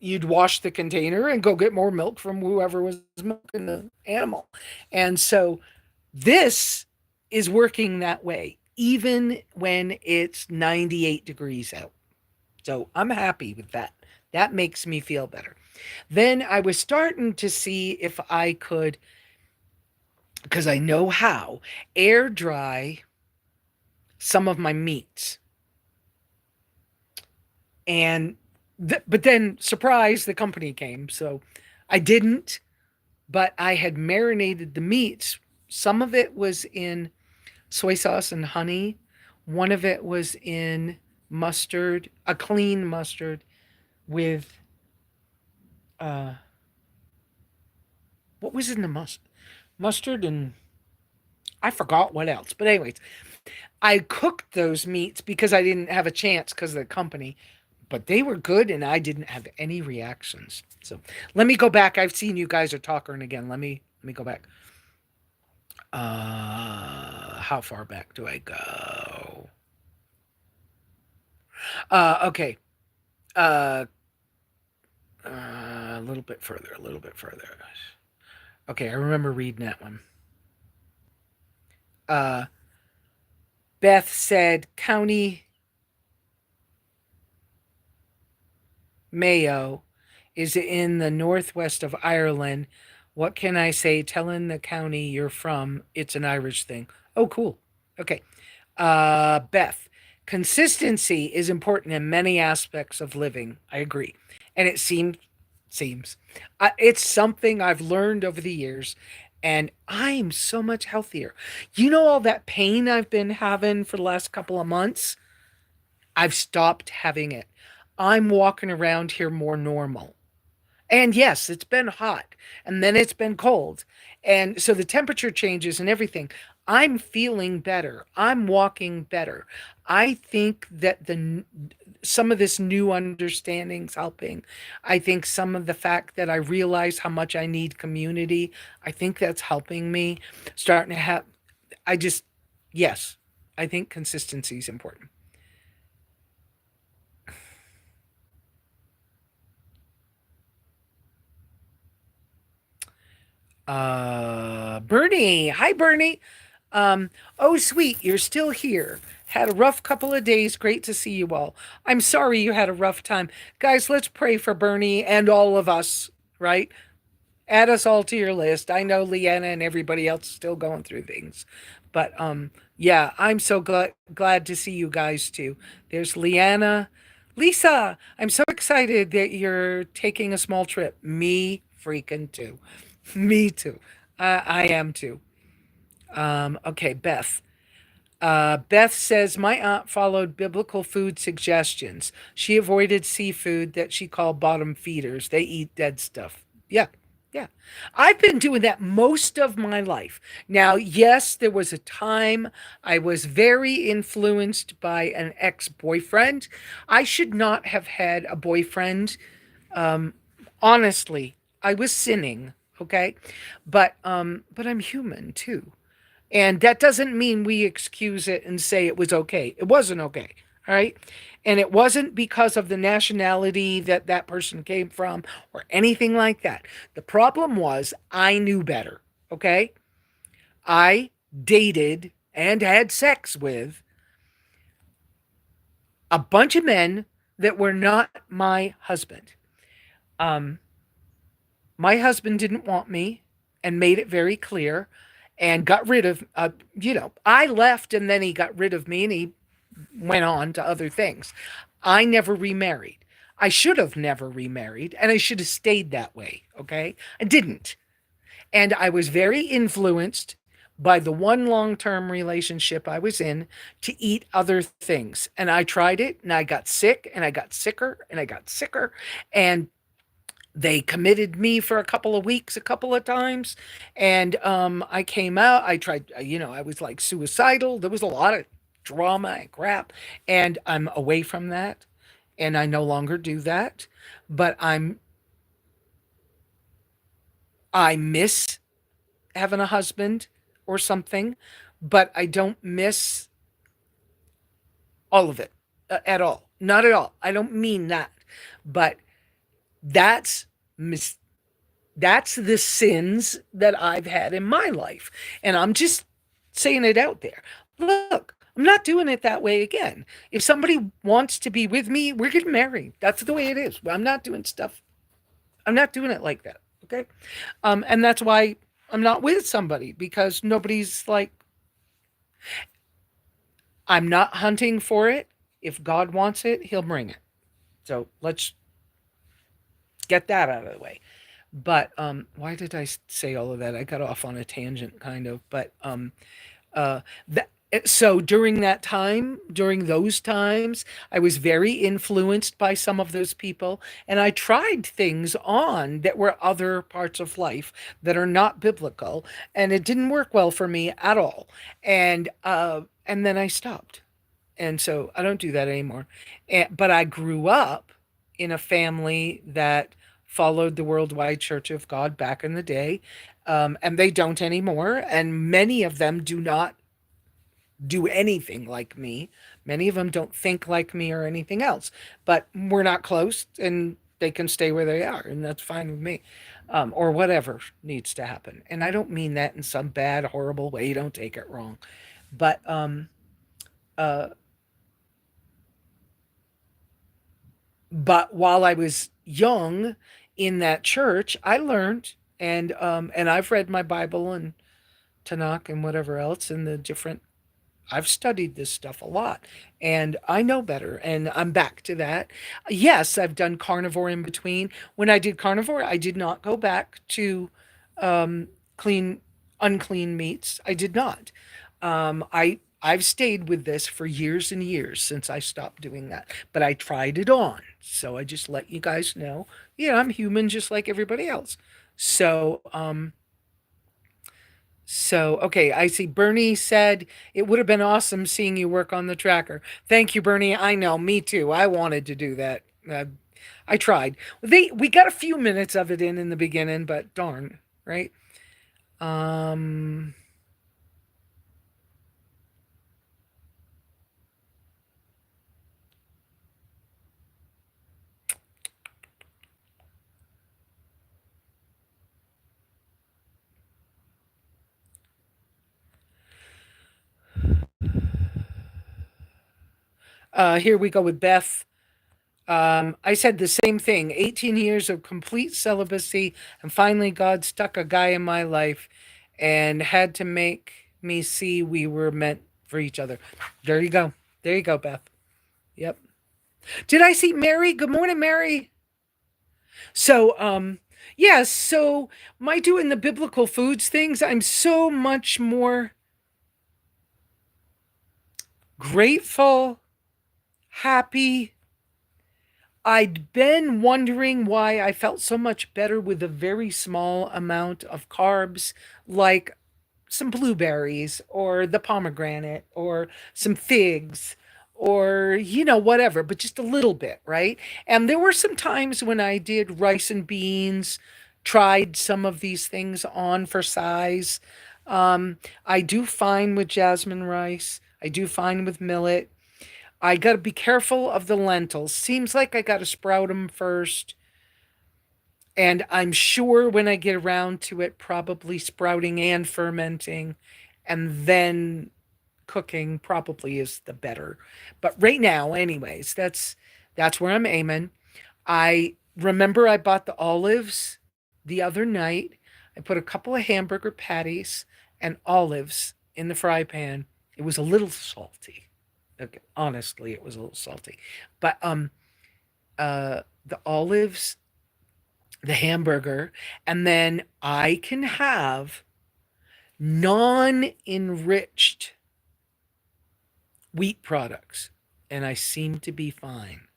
[SPEAKER 1] you'd wash the container and go get more milk from whoever was milking the animal. And so this is working that way, even when it's 98 degrees out. So I'm happy with that. That makes me feel better. Then I was starting to see if I could, because I know how, air dry some of my meats. And but then surprise, the company came. So I didn't, but I had marinated the meats. Some of it was in soy sauce and honey. One of it was in mustard, a clean mustard with uh what was in the mustard, and I forgot what else. But anyways, I cooked those meats because I didn't have a chance because of the company, but they were good and I didn't have any reactions. So let me go back. I've seen you guys are talking again. Let me go back. How far back do I go? Okay. Uh, a little bit further, a little bit further. Okay, I remember reading that one. Uh, Beth said County Mayo is in the northwest of Ireland. What can I say? Telling the county you're from, it's an Irish thing. Oh, cool. Okay. Beth, consistency is important in many aspects of living. I agree. And it seems it's something I've learned over the years, and I'm so much healthier. You know, all that pain I've been having for the last couple of months, I've stopped having it. I'm walking around here more normal. And yes, it's been hot and then it's been cold. And so the temperature changes and everything. I'm feeling better. I'm walking better. I think that some of this new understanding's helping. I think some of the fact that I realize how much I need community, I think that's helping me starting to have I just yes, I think consistency is important. Bernie. Hi, Bernie. Oh, sweet, you're still here. Had a rough couple of days. Great to see you all. I'm sorry you had a rough time. Guys, let's pray for Bernie and all of us, right? Add us all to your list. I know Leanna and everybody else is still going through things. But yeah, I'm so glad to see you guys too. There's Leanna. Lesa, I'm so excited that you're taking a small trip. Me freaking too. Me too. I am too. Okay, Beth. Beth says, my aunt followed biblical food suggestions. She avoided seafood that she called bottom feeders. They eat dead stuff. Yeah, yeah. I've been doing that most of my life. Now, yes, there was a time I was very influenced by an ex boyfriend. I should not have had a boyfriend. Um, Honestly, I was sinning. Okay, but I'm human too. And that doesn't mean we excuse it and say it was okay. It wasn't okay. All right. And it wasn't because of the nationality that that person came from or anything like that. The problem was I knew better. Okay. I dated and had sex with a bunch of men that were not my husband. Um, my husband didn't want me and made it very clear and got rid of, I left and then he got rid of me and he went on to other things. I never remarried. I should have never remarried and I should have stayed that way. Okay. I didn't. And I was very influenced by the one long term relationship I was in to eat other things. And I tried it and I got sick and I got sicker and I got sicker. And they committed me for a couple of weeks a couple of times, and I came out. I tried, I was like suicidal. There was a lot of drama and crap, and I'm away from that, and I no longer do that. But I miss having a husband or something, but I don't miss all of it at all. Not at all. I don't mean that, but that's mis- that's the sins that I've had in my life. And I'm just saying it out there. Look, I'm not doing it that way again. If somebody wants to be with me, we're getting married. That's the way it is. I'm not doing stuff. I'm not doing it like that. Okay. And that's why I'm not with somebody because nobody's like, I'm not hunting for it. If God wants it, he'll bring it. So let's get that out of the way. But why did I say all of that? I got off on a tangent, kind of. But uh, that so during that time, during those times, I was very influenced by some of those people, and I tried things on that were other parts of life that are not biblical, and it didn't work well for me at all. And then I stopped, and so I don't do that anymore. But I grew up in a family that followed the Worldwide Church of God back in the day, and they don't anymore. And many of them do not do anything like me. Many of them don't think like me or anything else. But we're not close, and they can stay where they are, and that's fine with me, or whatever needs to happen. And I don't mean that in some bad, horrible way. Don't take it wrong. But uh, but while I was young in that church, I learned, and I've read my Bible and Tanakh and whatever else and the different. I've studied this stuff a lot, and I know better, and I'm back to that. Yes, I've done carnivore in between. When I did carnivore, I did not go back to clean unclean meats. I did not. I've stayed with this for years and years since I stopped doing that. But I tried it on. So I just let you guys know, yeah, I'm human just like everybody else. So, okay, I see Bernie said it would have been awesome seeing you work on the tracker. Thank you, Bernie. I know, me too. I wanted to do that. I tried. We got a few minutes of it in the beginning, but darn, right? Um Here we go with Beth. I said the same thing. 18 years of complete celibacy, and finally God stuck a guy in my life and had to make me see we were meant for each other. There you go. There you go, Beth. Yep. Did I see Mary? Good morning, Mary. So, yeah, so my doing the biblical foods things, I'm so much more grateful, happy. I'd been wondering why I felt so much better with a very small amount of carbs, like some blueberries or the pomegranate or some figs or whatever, but just a little bit, right? And there were some times when I did rice and beans, tried some of these things on for size. I do fine with jasmine rice. I do fine with millet. I got to be careful of the lentils. Seems like I got to sprout them first. And I'm sure when I get around to it, probably sprouting and fermenting and then cooking probably is the better. But right now, anyways, that's where I'm aiming. I remember I bought the olives the other night. I put a couple of hamburger patties and olives in the fry pan. It was a little salty. Okay, honestly, it was a little salty. But the olives, the hamburger, and then I can have non-enriched wheat products, and I seem to be fine.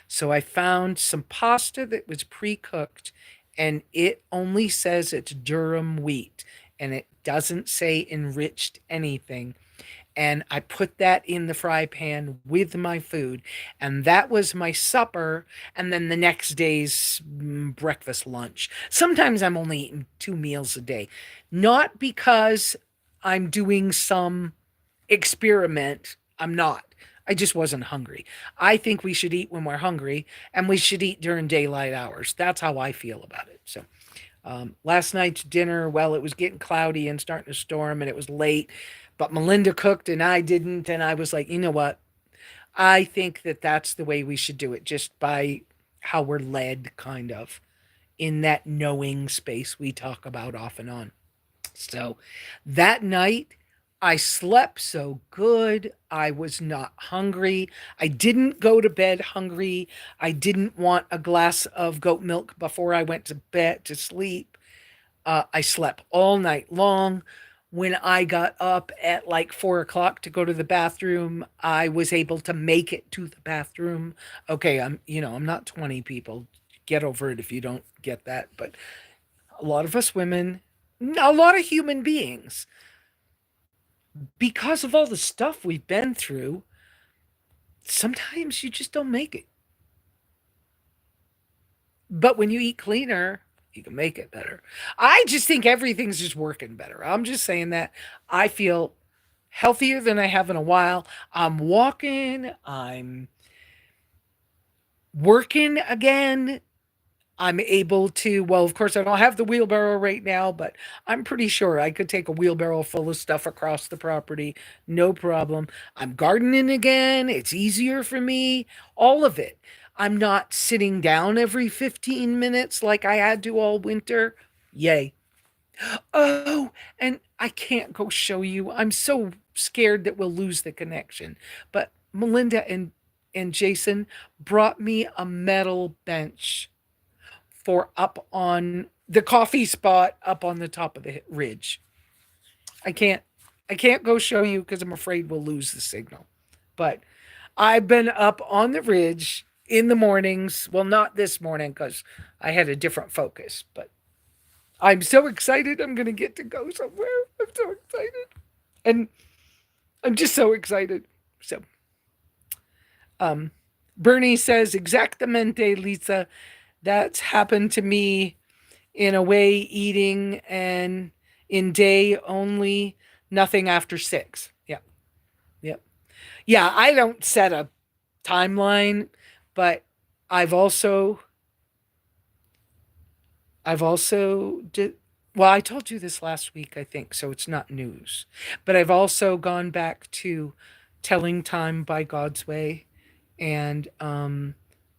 [SPEAKER 1] So I found some pasta that was pre-cooked, and it only says it's durum wheat, and it doesn't say enriched anything. And I put that in the fry pan with my food, and that was my supper, and then the next day's breakfast, lunch. Sometimes I'm only eating 2 meals a day, not because I'm doing some experiment. I'm not. I just wasn't hungry. I think we should eat when we're hungry, and we should eat during daylight hours. That's how I feel about it. So, last night's dinner, well, it was getting cloudy and starting to storm, and it was late, but Melinda cooked and I didn't. And I was like, you know what? I think that that's the way we should do it, just by how we're led, kind of, in that knowing space we talk about off and on. So that night, I slept so good. I was not hungry. I didn't go to bed hungry. I didn't want a glass of goat milk before I went to bed to sleep. I slept all night long. When I got up at like 4 o'clock to go to the bathroom, I was able to make it to the bathroom. Okay, I'm not 20 people. Get over it if you don't get that. But a lot of us women, a lot of human beings, because of all the stuff we've been through, sometimes you just don't make it. But when you eat cleaner, you can make it better. I just think everything's just working better. I'm just saying that I feel healthier than I have in a while. I'm walking, I'm working again. I'm able to, well, of course, I don't have the wheelbarrow right now, but I'm pretty sure I could take a wheelbarrow full of stuff across the property. No problem. I'm gardening again. It's easier for me. All of it. I'm not sitting down every 15 minutes like I had to all winter. Yay. Oh, and I can't go show you. I'm so scared that we'll lose the connection. But Melinda and Jason brought me a metal bench for up on the coffee spot up on the top of the ridge. I can't. I can't go show you because I'm afraid we'll lose the signal. But I've been up on the ridge in the mornings. Well, not this morning because I had a different focus, but I'm so excited I'm going to get to go somewhere. I'm so excited. And I'm just so excited. So, um, Bernie says, exactamente, Lisa. That's happened to me in a way, eating and in day only, nothing after 6. Yeah. Yep. Yeah. I don't set a timeline, but I've also, did, well, I told you this last week, I think, so it's not news. But I've also gone back to telling time by God's way and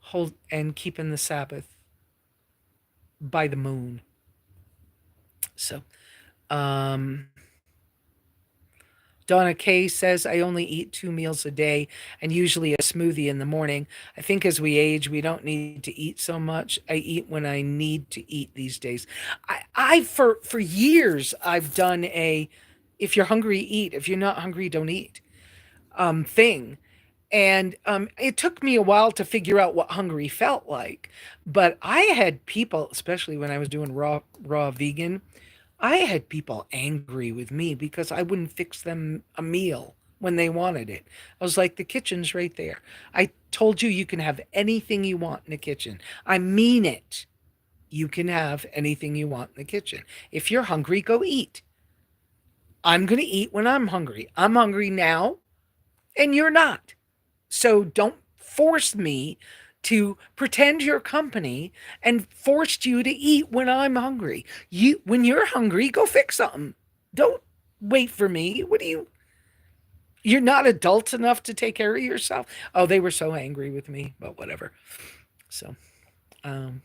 [SPEAKER 1] hold and keeping the Sabbath by the moon. So, um Donna Kay says, I only eat 2 meals a day and usually a smoothie in the morning. I think as we age, we don't need to eat so much. I eat when I need to eat these days. I for years, I've done a if you're hungry, eat. If you're not hungry, don't eat thing. And it took me a while to figure out what hungry felt like. But I had people, especially when I was doing raw vegan, I had people angry with me because I wouldn't fix them a meal when they wanted it. I was like, the kitchen's right there. I told you you can have anything you want in the kitchen. I mean it. You can have anything you want in the kitchen. If you're hungry, go eat. I'm going to eat when I'm hungry. I'm hungry now, and you're not. So don't force me to pretend you're company and force you to eat when I'm hungry. You when you're hungry, go fix something. Don't wait for me. What do you You're not adult enough to take care of yourself? Oh, they were so angry with me, but whatever. So, um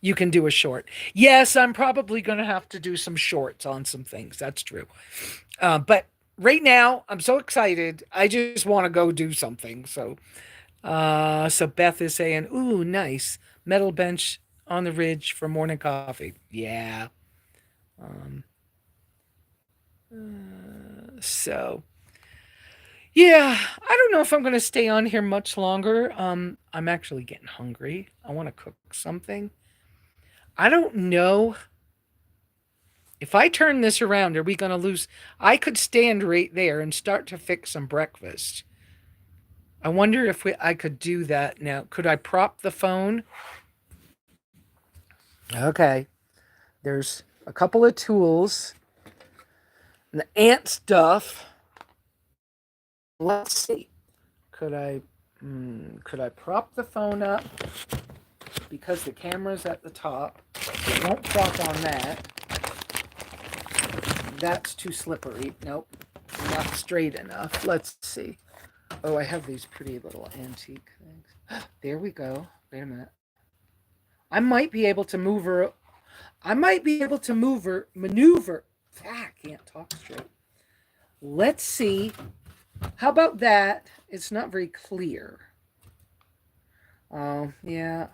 [SPEAKER 1] you can do a short. Yes, I'm probably going to have to do some shorts on some things. That's true. But right now, I'm so excited. I just want to go do something. So Beth is saying, "Ooh, nice metal bench on the ridge for morning coffee." Yeah. Um, so yeah, I don't know if I'm going to stay on here much longer. I'm actually getting hungry. I want to cook something. I don't know if I turn this around. Are we going to lose? I could stand right there and start to fix some breakfast. I wonder if I could do that now. Could I prop the phone? Okay. There's a couple of tools. And the ant stuff. Let's see. Could I could I prop the phone up because the camera's at the top? It won't prop on that. That's too slippery. Nope. Not straight enough. Let's see. Oh, I have these pretty little antique things. There we go. Wait a minute. I might be able to move her. I might be able to move her, maneuver. Ah, I can't talk straight. Let's see. How about that? It's not very clear. Oh, yeah.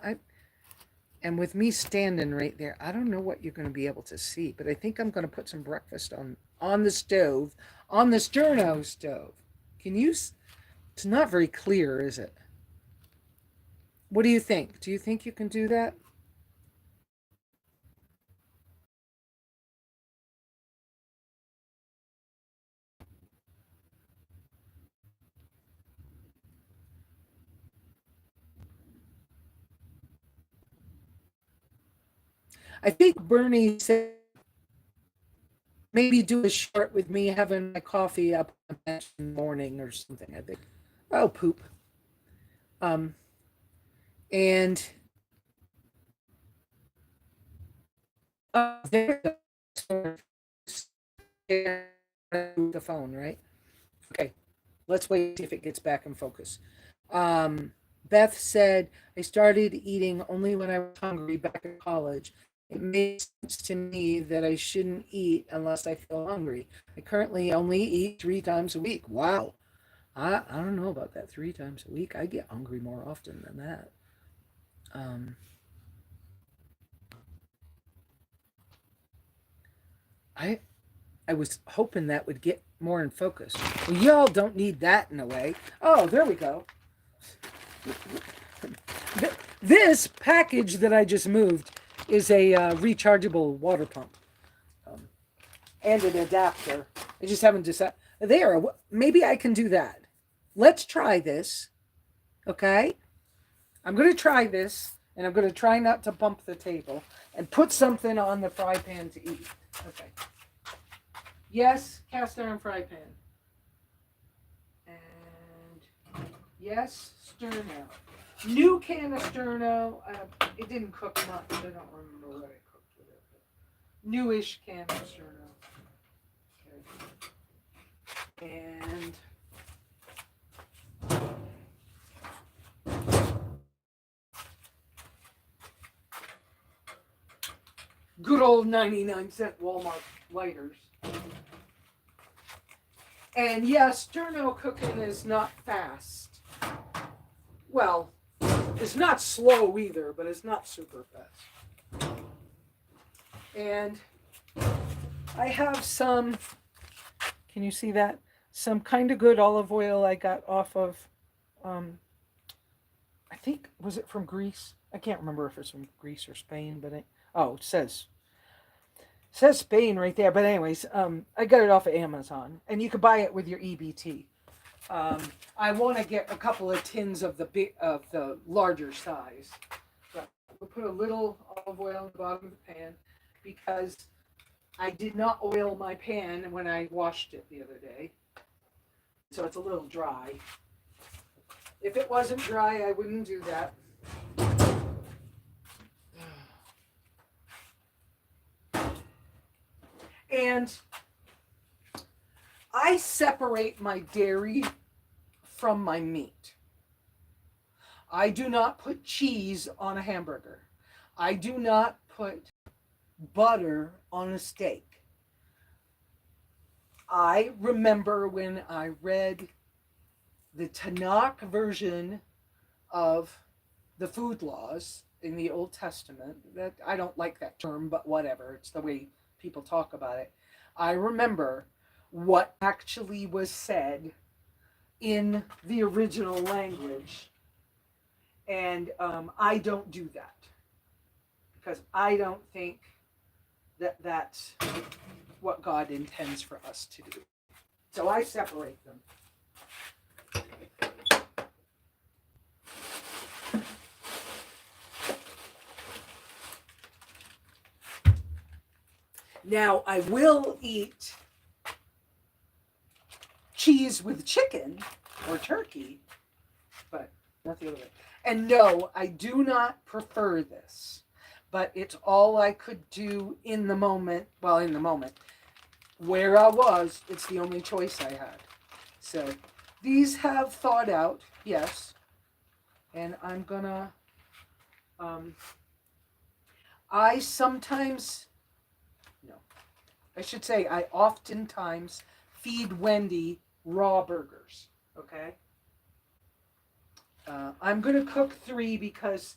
[SPEAKER 1] And with me standing right there, I don't know what you're going to be able to see, but I think I'm going to put some breakfast on the stove, on the sterno stove. Can you? It's not very clear, is it? What do you think? Do you think you can do that? I think Bernie said maybe do a short with me having my coffee up in the morning or something. I think. Oh, poop. Um, and there the phone, right? Okay, let's wait see if it gets back in focus. Um, Beth said, I started eating only when I was hungry back in college. It makes sense to me that I shouldn't eat unless I feel hungry. I currently only eat 3 times a week. Wow. I don't know about that 3 times a week. I get hungry more often than that. Um, I I was hoping that would get more in focus. Well, y'all don't need that in a way. Oh, there we go. This package that I just moved is a rechargeable water pump and an adapter. I just haven't decided. There, maybe I can do that. Let's try this. Okay? I'm going to try this, and I'm going to try not to bump the table and put something on the fry pan to eat. Okay. Yes, cast iron fry pan. And yes, sterno. New can of sterno. It didn't cook much. I don't remember what I cooked with it. Newish can of sterno. Okay. And good old 99-cent Walmart lighters. And yes, sterno cooking is not fast. Well, it's not slow either, but it's not super fast. And I have some, can you see that? Some kind of good olive oil I got off of, I think, was it from Greece? I can't remember if it's from Greece or Spain, but it says Spain right there. But anyways, I got it off of Amazon, and you can buy it with your EBT. I want to get a couple of tins of the larger size. But we'll put a little olive oil on the bottom of the pan because I did not oil my pan when I washed it the other day, so it's a little dry. If it wasn't dry, I wouldn't do that. And I separate my dairy from my meat. I do not put cheese on a hamburger. I do not put butter on a steak. I remember when I read the Tanakh version of the food laws in the Old Testament. That I don't like that term, but whatever. It's the way people talk about it. I remember what actually was said in the original language, and I don't do that because I don't think that that's what God intends for us to do. So I separate them. Now, I will eat cheese with chicken or turkey, but not the other way. And no, I do not prefer this, but it's all I could do in the moment. Well, in the moment. Where I was, it's the only choice I had. So, these have thawed out, yes. And I'm gonna, I should say I oftentimes feed Wendy raw burgers, okay? I'm going to cook 3 because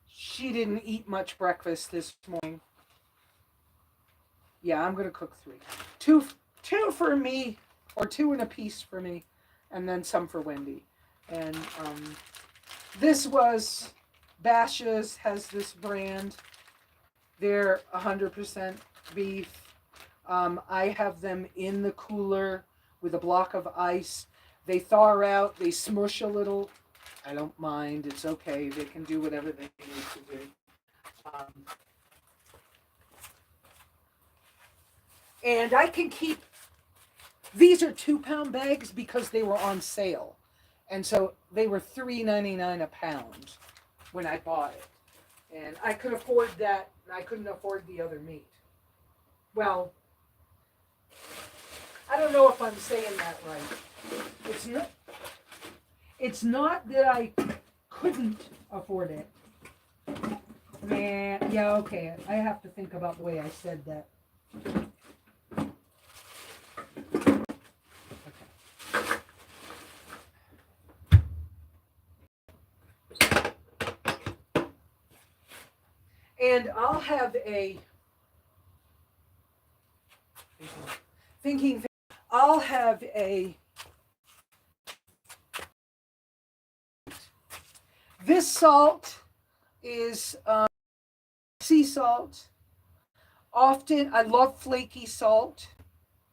[SPEAKER 1] she didn't eat much breakfast this morning. Yeah, I'm going to cook 3. Two for me, or 2 and a piece for me, and then some for Wendy. And this was, Bashas has this brand. They're 100% beef. I have them in the cooler with a block of ice. They thaw out, they smush a little. I don't mind, it's okay. They can do whatever they need to do. And I can keep, these are 2-pound bags because they were on sale. And so they were $3.99 a pound when I bought it. And I could afford that, and I couldn't afford the other meat. Well, I don't know if I'm saying that right. It's not that I couldn't afford it. Man, yeah, okay. I have to think about the way I said that. And I'll have a thinking I'll have a, this salt is sea salt. Often, I love flaky salt.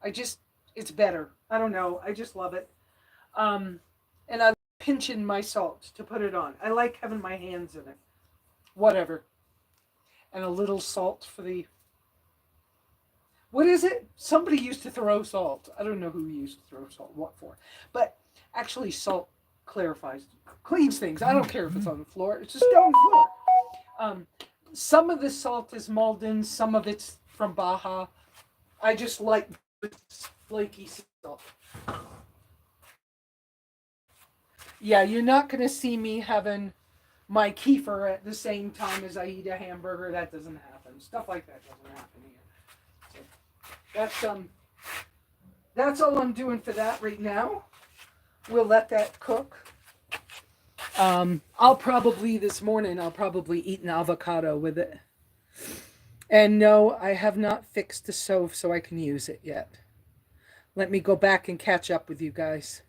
[SPEAKER 1] I just, it's better. I don't know. I just love it. And I pinching my salt to put it on. I like having my hands in it. Whatever. And a little salt for the, what is it? Somebody used to throw salt. I don't know who used to throw salt. What for? But actually, salt clarifies, cleans things. I don't care if it's on the floor. It's a stone floor. Um, some of the salt is Malden. Some of it's from Baja. I just like flaky salt. Yeah, you're not going to see me having my kefir at the same time as I eat a hamburger. That doesn't happen. Stuff like that doesn't happen here. So that's all I'm doing for that right now. We'll let that cook. I'll probably this morning eat an avocado with it. And no, I have not fixed the stove so I can use it yet. Let me go back and catch up with you guys.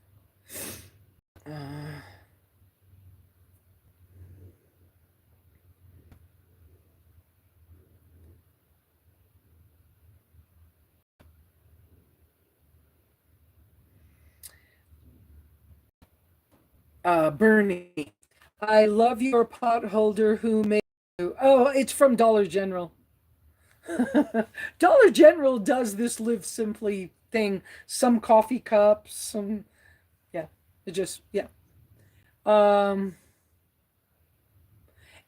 [SPEAKER 1] Bernie, I love your pot holder who made you. Oh, it's from Dollar General. Dollar General does this live simply thing. Some coffee cups, some, yeah, it just, yeah. Um,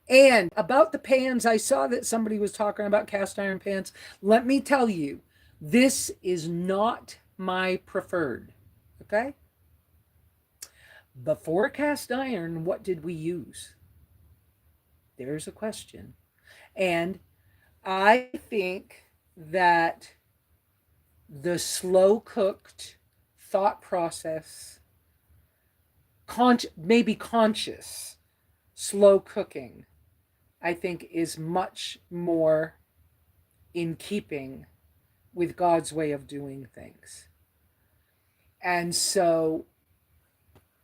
[SPEAKER 1] and about the pans, I saw that somebody was talking about cast iron pans. Let me tell you, this is not my preferred. Okay. Before cast iron, what did we use? There's a question. And I think that the slow cooked thought process, maybe conscious slow cooking, I think is much more in keeping with God's way of doing things. And so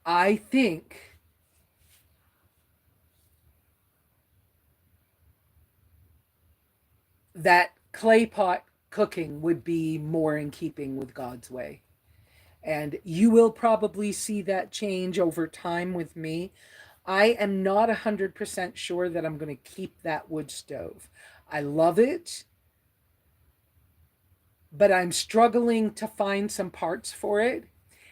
[SPEAKER 1] I think that clay pot cooking would be more in keeping with God's way. And you will probably see that change over time with me. I am not 100% sure that I'm going to keep that wood stove. I love it, but I'm struggling to find some parts for it.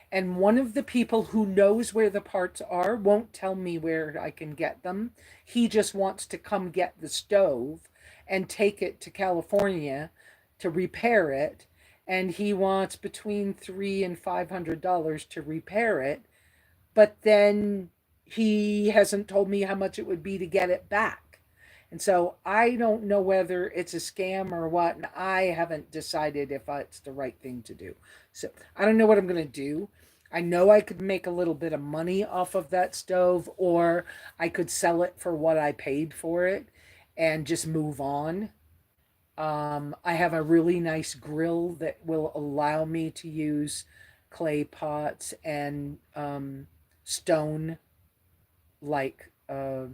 [SPEAKER 1] And one of the people who knows where the parts are won't tell me where I can get them. He just wants to come get the stove and take it to California to repair it. And he wants between $300 and $500 to repair it. But then he hasn't told me how much it would be to get it back. And so I don't know whether it's a scam or what. And I haven't decided if it's the right thing to do. So I don't know what I'm going to do. I know I could make a little bit of money off of that stove, or I could sell it for what I paid for it and just move on. I have a really nice grill that will allow me to use clay pots and stone, like a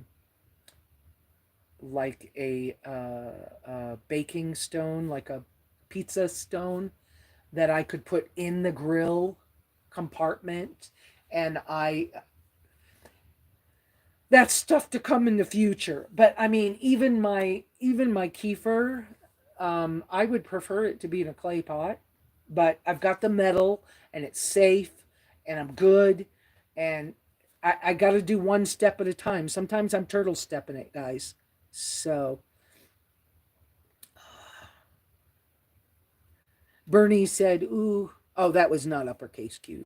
[SPEAKER 1] baking stone, like a pizza stone that I could put in the grill compartment. And that's stuff to come in the future. But I mean, even my kefir, I would prefer it to be in a clay pot. But I've got the metal, and it's safe, and I'm good, and I got to do one step at a time. Sometimes I'm turtle stepping it, guys. So Bernie said, "Ooh, oh, that was not uppercase Q."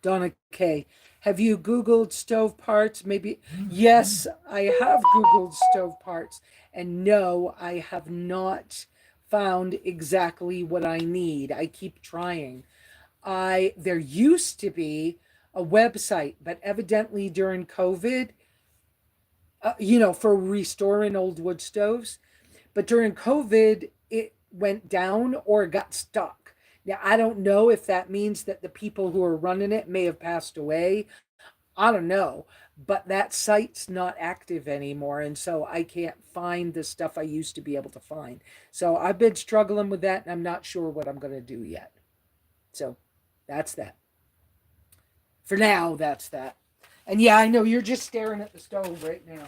[SPEAKER 1] Donna K. Have you Googled stove parts? Maybe. Yes, I have Googled stove parts. And no, I have not found exactly what I need. I keep trying. There used to be a website, but evidently during COVID, for restoring old wood stoves, but during COVID, it went down or got stuck. Now, I don't know if that means that the people who are running it may have passed away. I don't know. But that site's not active anymore. And so I can't find the stuff I used to be able to find. So I've been struggling with that and I'm not sure what I'm going to do yet. So that's that. For now, that's that. And yeah, I know you're just staring at the stove right now.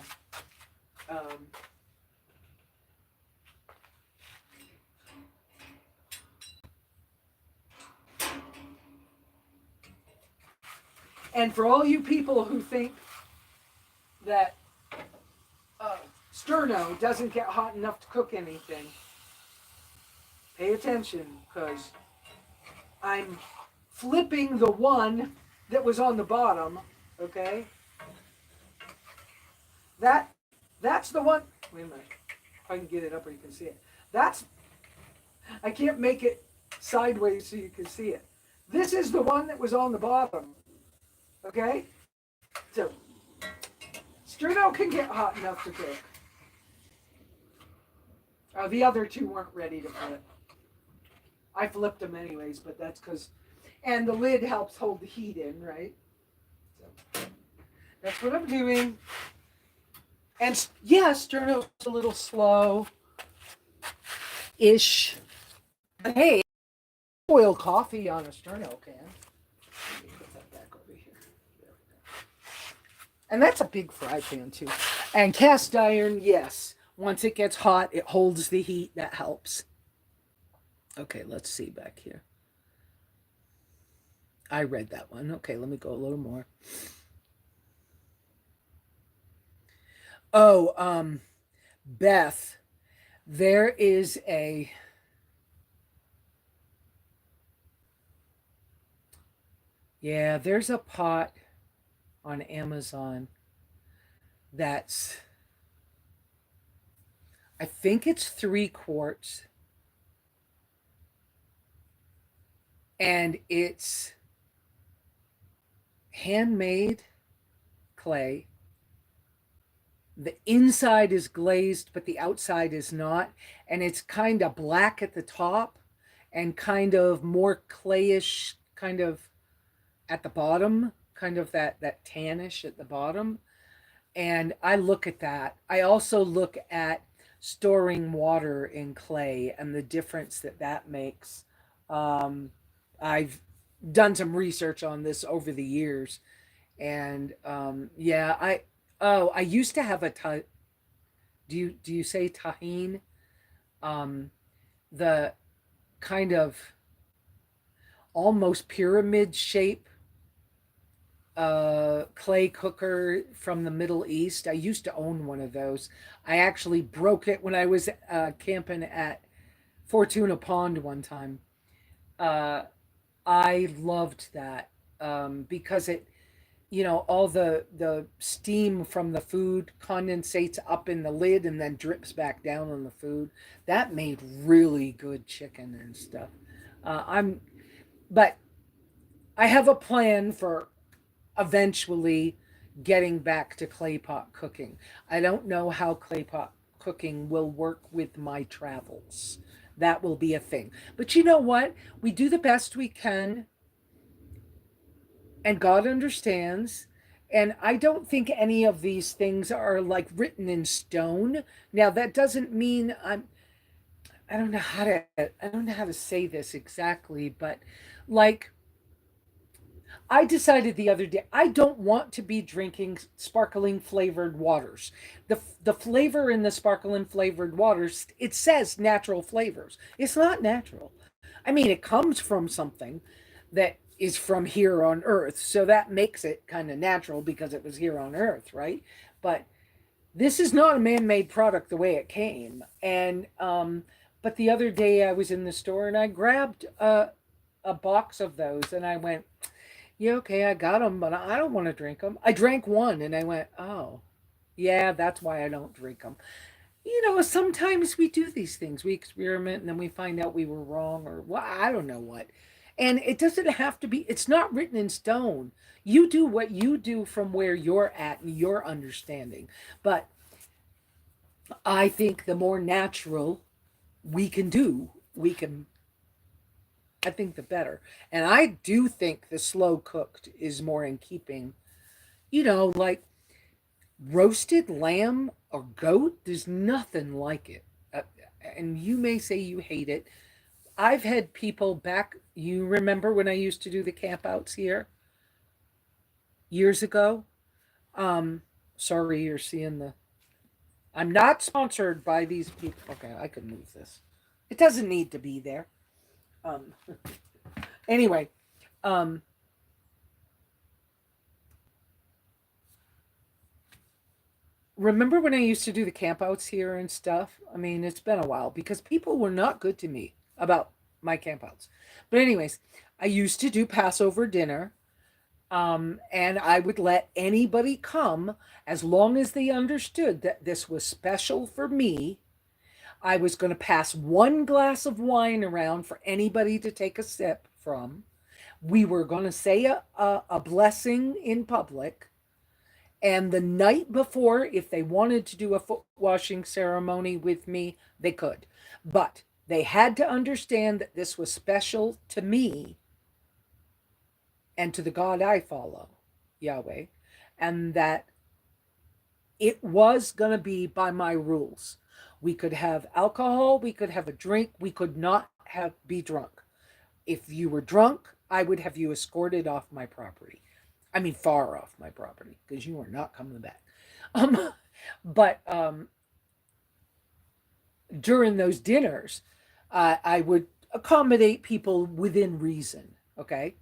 [SPEAKER 1] Um, and for all you people who think that uh, sterno doesn't get hot enough to cook anything, pay attention because I'm flipping the one that was on the bottom, okay? That that's the one. Wait a minute. If I can get it up where you can see it. That's I can't make it sideways so you can see it. This is the one that was on the bottom. Okay? So sterno can get hot enough to cook. The other two weren't ready to flip. I flipped them anyways, but that's because, and the lid helps hold the heat in, right? So that's what I'm doing. And yeah, sterno's a little slow-ish. But hey, boil coffee on a sterno can. Let me put that back over here. There we go. And that's a big fry pan too. And cast iron, yes. Once it gets hot, it holds the heat. That helps. Okay, let's see back here. I read that one. Okay, let me go a little more. Oh, Beth, there is there's a pot on Amazon that's, I think it's 3 quarts, and it's handmade clay. The inside is glazed, but the outside is not. And it's kind of black at the top and kind of more clayish, kind of at the bottom, kind of that tannish at the bottom. And I look at that. I also look at storing water in clay and the difference that that makes. I've done some research on this over the years, and I used to have do you say tahine? Um, the kind of almost pyramid shape clay cooker from the Middle East. I used to own one of those. I actually broke it when I was camping at Fortuna Pond one time. Uh, I loved that because all the steam from the food condensates up in the lid and then drips back down on the food. That made really good chicken and stuff. I'm, but I have a plan for eventually getting back to clay pot cooking. I don't know how clay pot cooking will work with my travels. That will be a thing. But you know what? We do the best we can, and God understands. And I don't think any of these things are like written in stone. Now that doesn't mean I don't know how to say this exactly, but like I decided the other day I don't want to be drinking sparkling flavored waters. The flavor in the sparkling flavored waters, it says natural flavors. It's not natural. I mean, it comes from something that is from here on earth, so that makes it kind of natural because it was here on earth, right? But this is not a man-made product the way it came. And but the other day I was in the store and I grabbed a box of those and I went, yeah, okay, I got them, but I don't want to drink them. I drank one and I went, oh, yeah, that's why I don't drink them. Sometimes we do these things. We experiment and then we find out we were wrong or well, I don't know what. And it doesn't have to be, it's not written in stone. You do what you do from where you're at and your understanding. But I think the more natural we can do, I think the better. And I do think the slow cooked is more in keeping, like roasted lamb or goat, there's nothing like it. Uh, and you may say you hate it. I've had people back, you remember when I used to do the campouts here years ago? Um, Sorry, you're seeing the. I'm not sponsored by these people. Okay, I could move this. It doesn't need to be there. Um, anyway, um, remember when I used to do the campouts here and stuff? I mean, it's been a while because people were not good to me about my campouts. But anyways, I used to do Passover dinner, and I would let anybody come as long as they understood that this was special for me. I was going to pass one glass of wine around for anybody to take a sip from. We were going to say a blessing in public. And the night before, if they wanted to do a foot washing ceremony with me, they could. But they had to understand that this was special to me and to the God I follow, Yahweh, and that it was going to be by my rules. We could have alcohol, we could have a drink, we could not have be drunk. If you were drunk, I would have you escorted off my property. I mean, far off my property because you are not coming back. Um, but during those dinners, I would accommodate people within reason. Okay,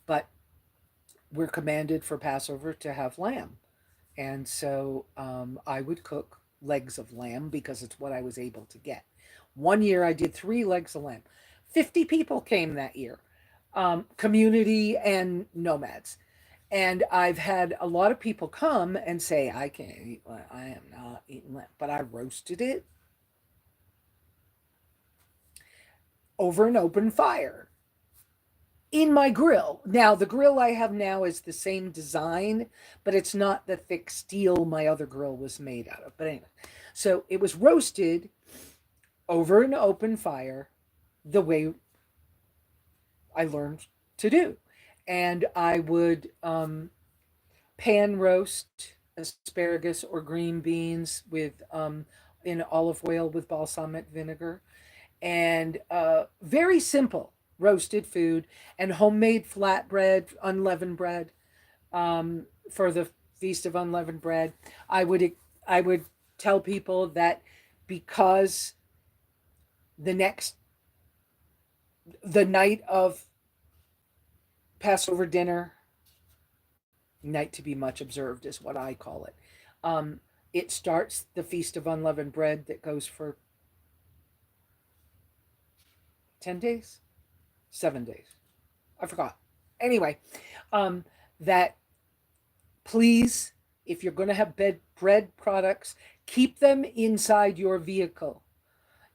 [SPEAKER 1] but we're commanded for Passover to have lamb, and so I would cook legs of lamb because it's what I was able to get. One year I did 3 legs of lamb. 50 people came that year, community and nomads. And I've had a lot of people come and say, I can't eat, I am not eating lamb, but I roasted it over an open fire in my grill. Now, the grill I have now is the same design, but it's not the thick steel my other grill was made out of. But anyway, so it was roasted over an open fire the way I learned to do. And I would pan roast asparagus or green beans with in olive oil with balsamic vinegar, and very simple roasted food and homemade flatbread, unleavened bread for the feast of unleavened bread. I would I would tell people that because the next the night of Passover dinner, night to be much observed is what I call it. Um, it starts the feast of unleavened bread that goes for 10 days, 7 days. I forgot. Anyway, um, that please, if you're going to have bread products, keep them inside your vehicle.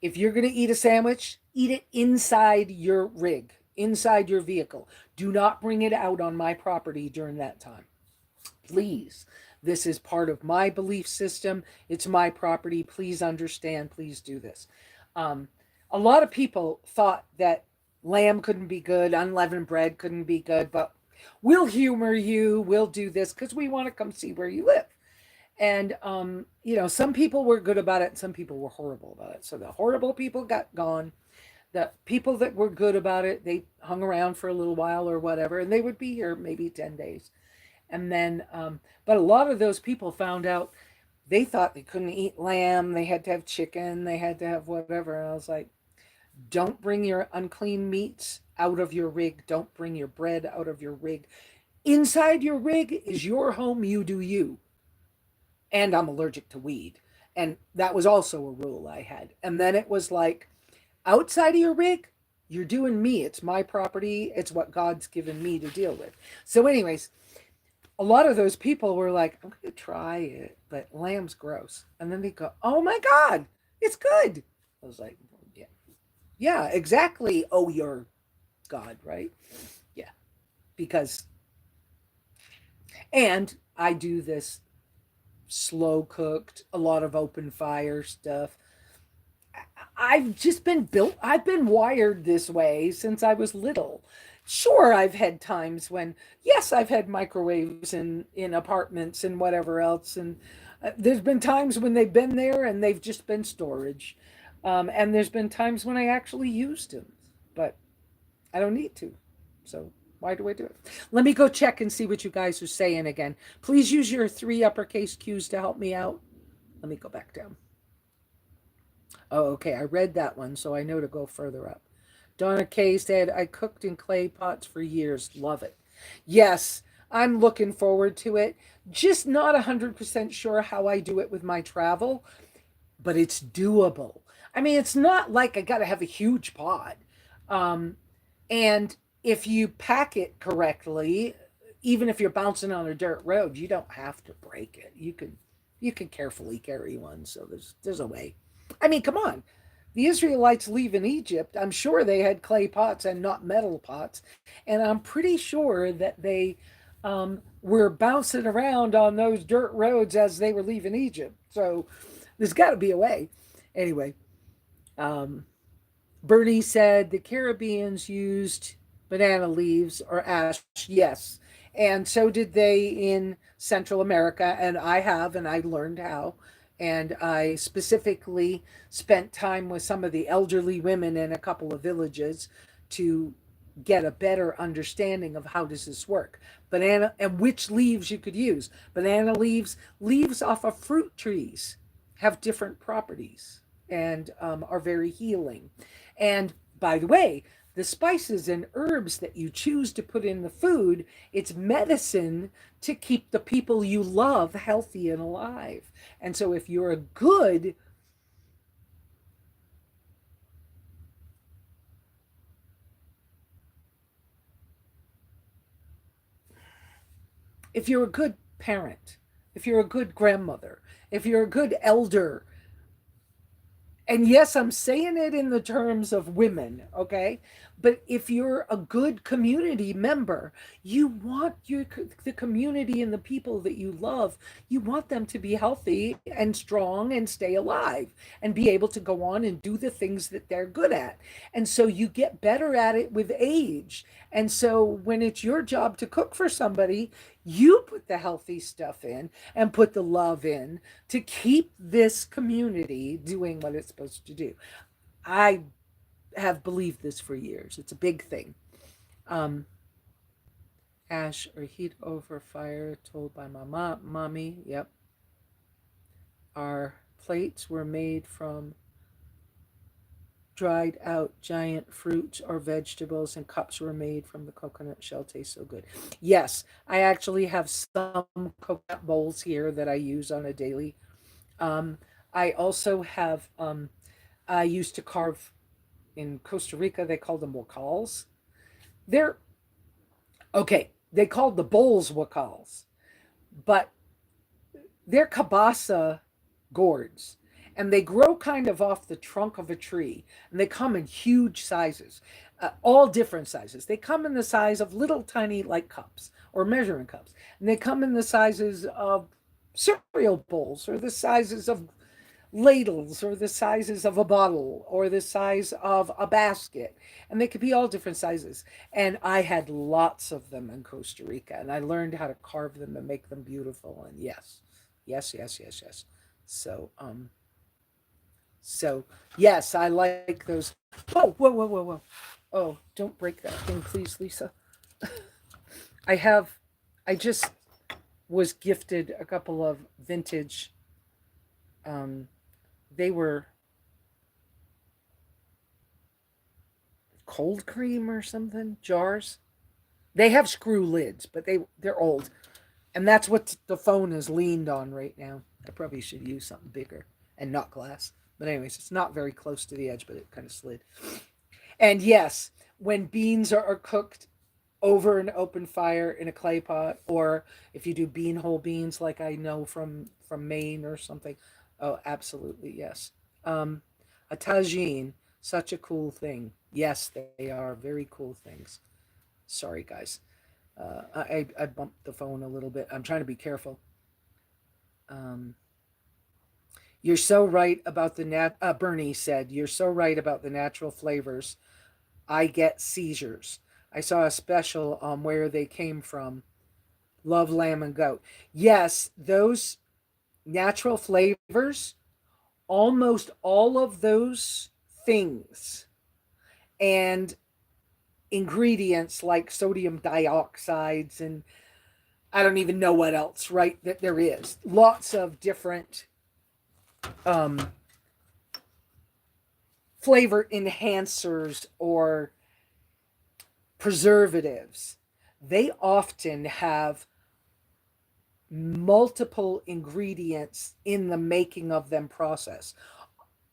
[SPEAKER 1] If you're going to eat a sandwich, eat it inside your rig, inside your vehicle. Do not bring it out on my property during that time. Please. This is part of my belief system. It's my property. Please understand. Please do this. Um, a lot of people thought that lamb couldn't be good, unleavened bread couldn't be good, but we'll humor you. We'll do this because we want to come see where you live. And, some people were good about it and some people were horrible about it. So the horrible people got gone. The people that were good about it, they hung around for a little while or whatever, and they would be here maybe 10 days. And then, but a lot of those people found out they thought they couldn't eat lamb. They had to have chicken. They had to have whatever. And I was like, don't bring your unclean meats out of your rig. Don't bring your bread out of your rig. Inside your rig is your home. You do you. And I'm allergic to weed. And that was also a rule I had. And then it was like, outside of your rig, you're doing me. It's my property. It's what God's given me to deal with. So anyways, a lot of those people were like, I'm going to try it, but lamb's gross. And then they go, oh my God, it's good. I was like, yeah, yeah, exactly. Oh, you're God, right? Yeah, because, and I do this slow cooked, a lot of open fire stuff. I've just been built, I've been wired this way since I was little. Sure, I've had times when, yes, I've had microwaves in apartments and whatever else. And there's been times when they've been there and they've just been storage. And there's been times when I actually used them, but I don't need to. So why do I do it? Let me go check and see what you guys are saying again. Please use your 3 uppercase Q's to help me out. Let me go back down. Oh, okay. I read that one, so I know to go further up. Donna K said, I cooked in clay pots for years. Love it. Yes, I'm looking forward to it. Just not 100% sure how I do it with my travel, but it's doable. I mean, it's not like I got to have a huge pot. Um, and if you pack it correctly, even if you're bouncing on a dirt road, you don't have to break it. You can carefully carry one. So there's a way. I mean, come on. The Israelites leaving Egypt, I'm sure they had clay pots and not metal pots. And I'm pretty sure that they were bouncing around on those dirt roads as they were leaving Egypt. So there's got to be a way. Anyway, um, Bernie said the Caribbeans used banana leaves or ash. Yes. And so did they in Central America. And I have, and I learned how. And I specifically spent time with some of the elderly women in a couple of villages to get a better understanding of how does this work. Banana and which leaves you could use. Banana leaves, leaves off of fruit trees have different properties and are very healing. And by the way, the spices and herbs that you choose to put in the food, it's medicine to keep the people you love healthy and alive. And so if you're a good parent, if you're a good grandmother, if you're a good elder, and yes, I'm saying it in the terms of women, okay? But if you're a good community member, you want the community and the people that you love, you want them to be healthy and strong and stay alive and be able to go on and do the things that they're good at. And so you get better at it with age. And so when it's your job to cook for somebody, you put the healthy stuff in and put the love in to keep this community doing what it's supposed to do. I have believed this for years. It's a big thing. Um, Ash or heat over fire, told by my mommy. Yep. Our plates were made from dried out giant fruits or vegetables, and cups were made from the coconut shell. Tastes so good. Yes, I actually have some coconut bowls here that I use on a daily. Um, I also have, I used to carve in Costa Rica, they call them wacals. They're, okay, they called the bowls wacals, but they're cabasa gourds. And they grow kind of off the trunk of a tree. And they come in huge sizes, all different sizes. They come in the size of little tiny, like cups or measuring cups. And they come in the sizes of cereal bowls or the sizes of ladles or the sizes of a bottle or the size of a basket. And they could be all different sizes. And I had lots of them in Costa Rica. And I learned how to carve them and make them beautiful. And yes, yes, yes, yes, yes. So, so yes, I like those. Whoa, whoa, whoa, whoa, whoa. Oh, don't break that thing, please, Lesa. I have, I just was gifted a couple of vintage, um, they were cold cream or something, jars. They have screw lids, but they're old. And that's what the phone is leaned on right now. I probably should use something bigger and not glass. But anyways, it's not very close to the edge, but it kind of slid. And yes, when beans are cooked over an open fire in a clay pot, or if you do bean whole beans, like I know from Maine or something. Oh, absolutely, yes. Um, a tagine, such a cool thing. Yes, they are very cool things. Sorry, guys. I bumped the phone a little bit. I'm trying to be careful. Um, you're so right about the Bernie said, you're so right about the natural flavors. I get seizures. I saw a special on where they came from. Love lamb and goat. Yes, those natural flavors, almost all of those things and ingredients like sodium dioxides and I don't even know what else, right? That there is lots of different um, flavor enhancers or preservatives. They often have multiple ingredients in the making of them process.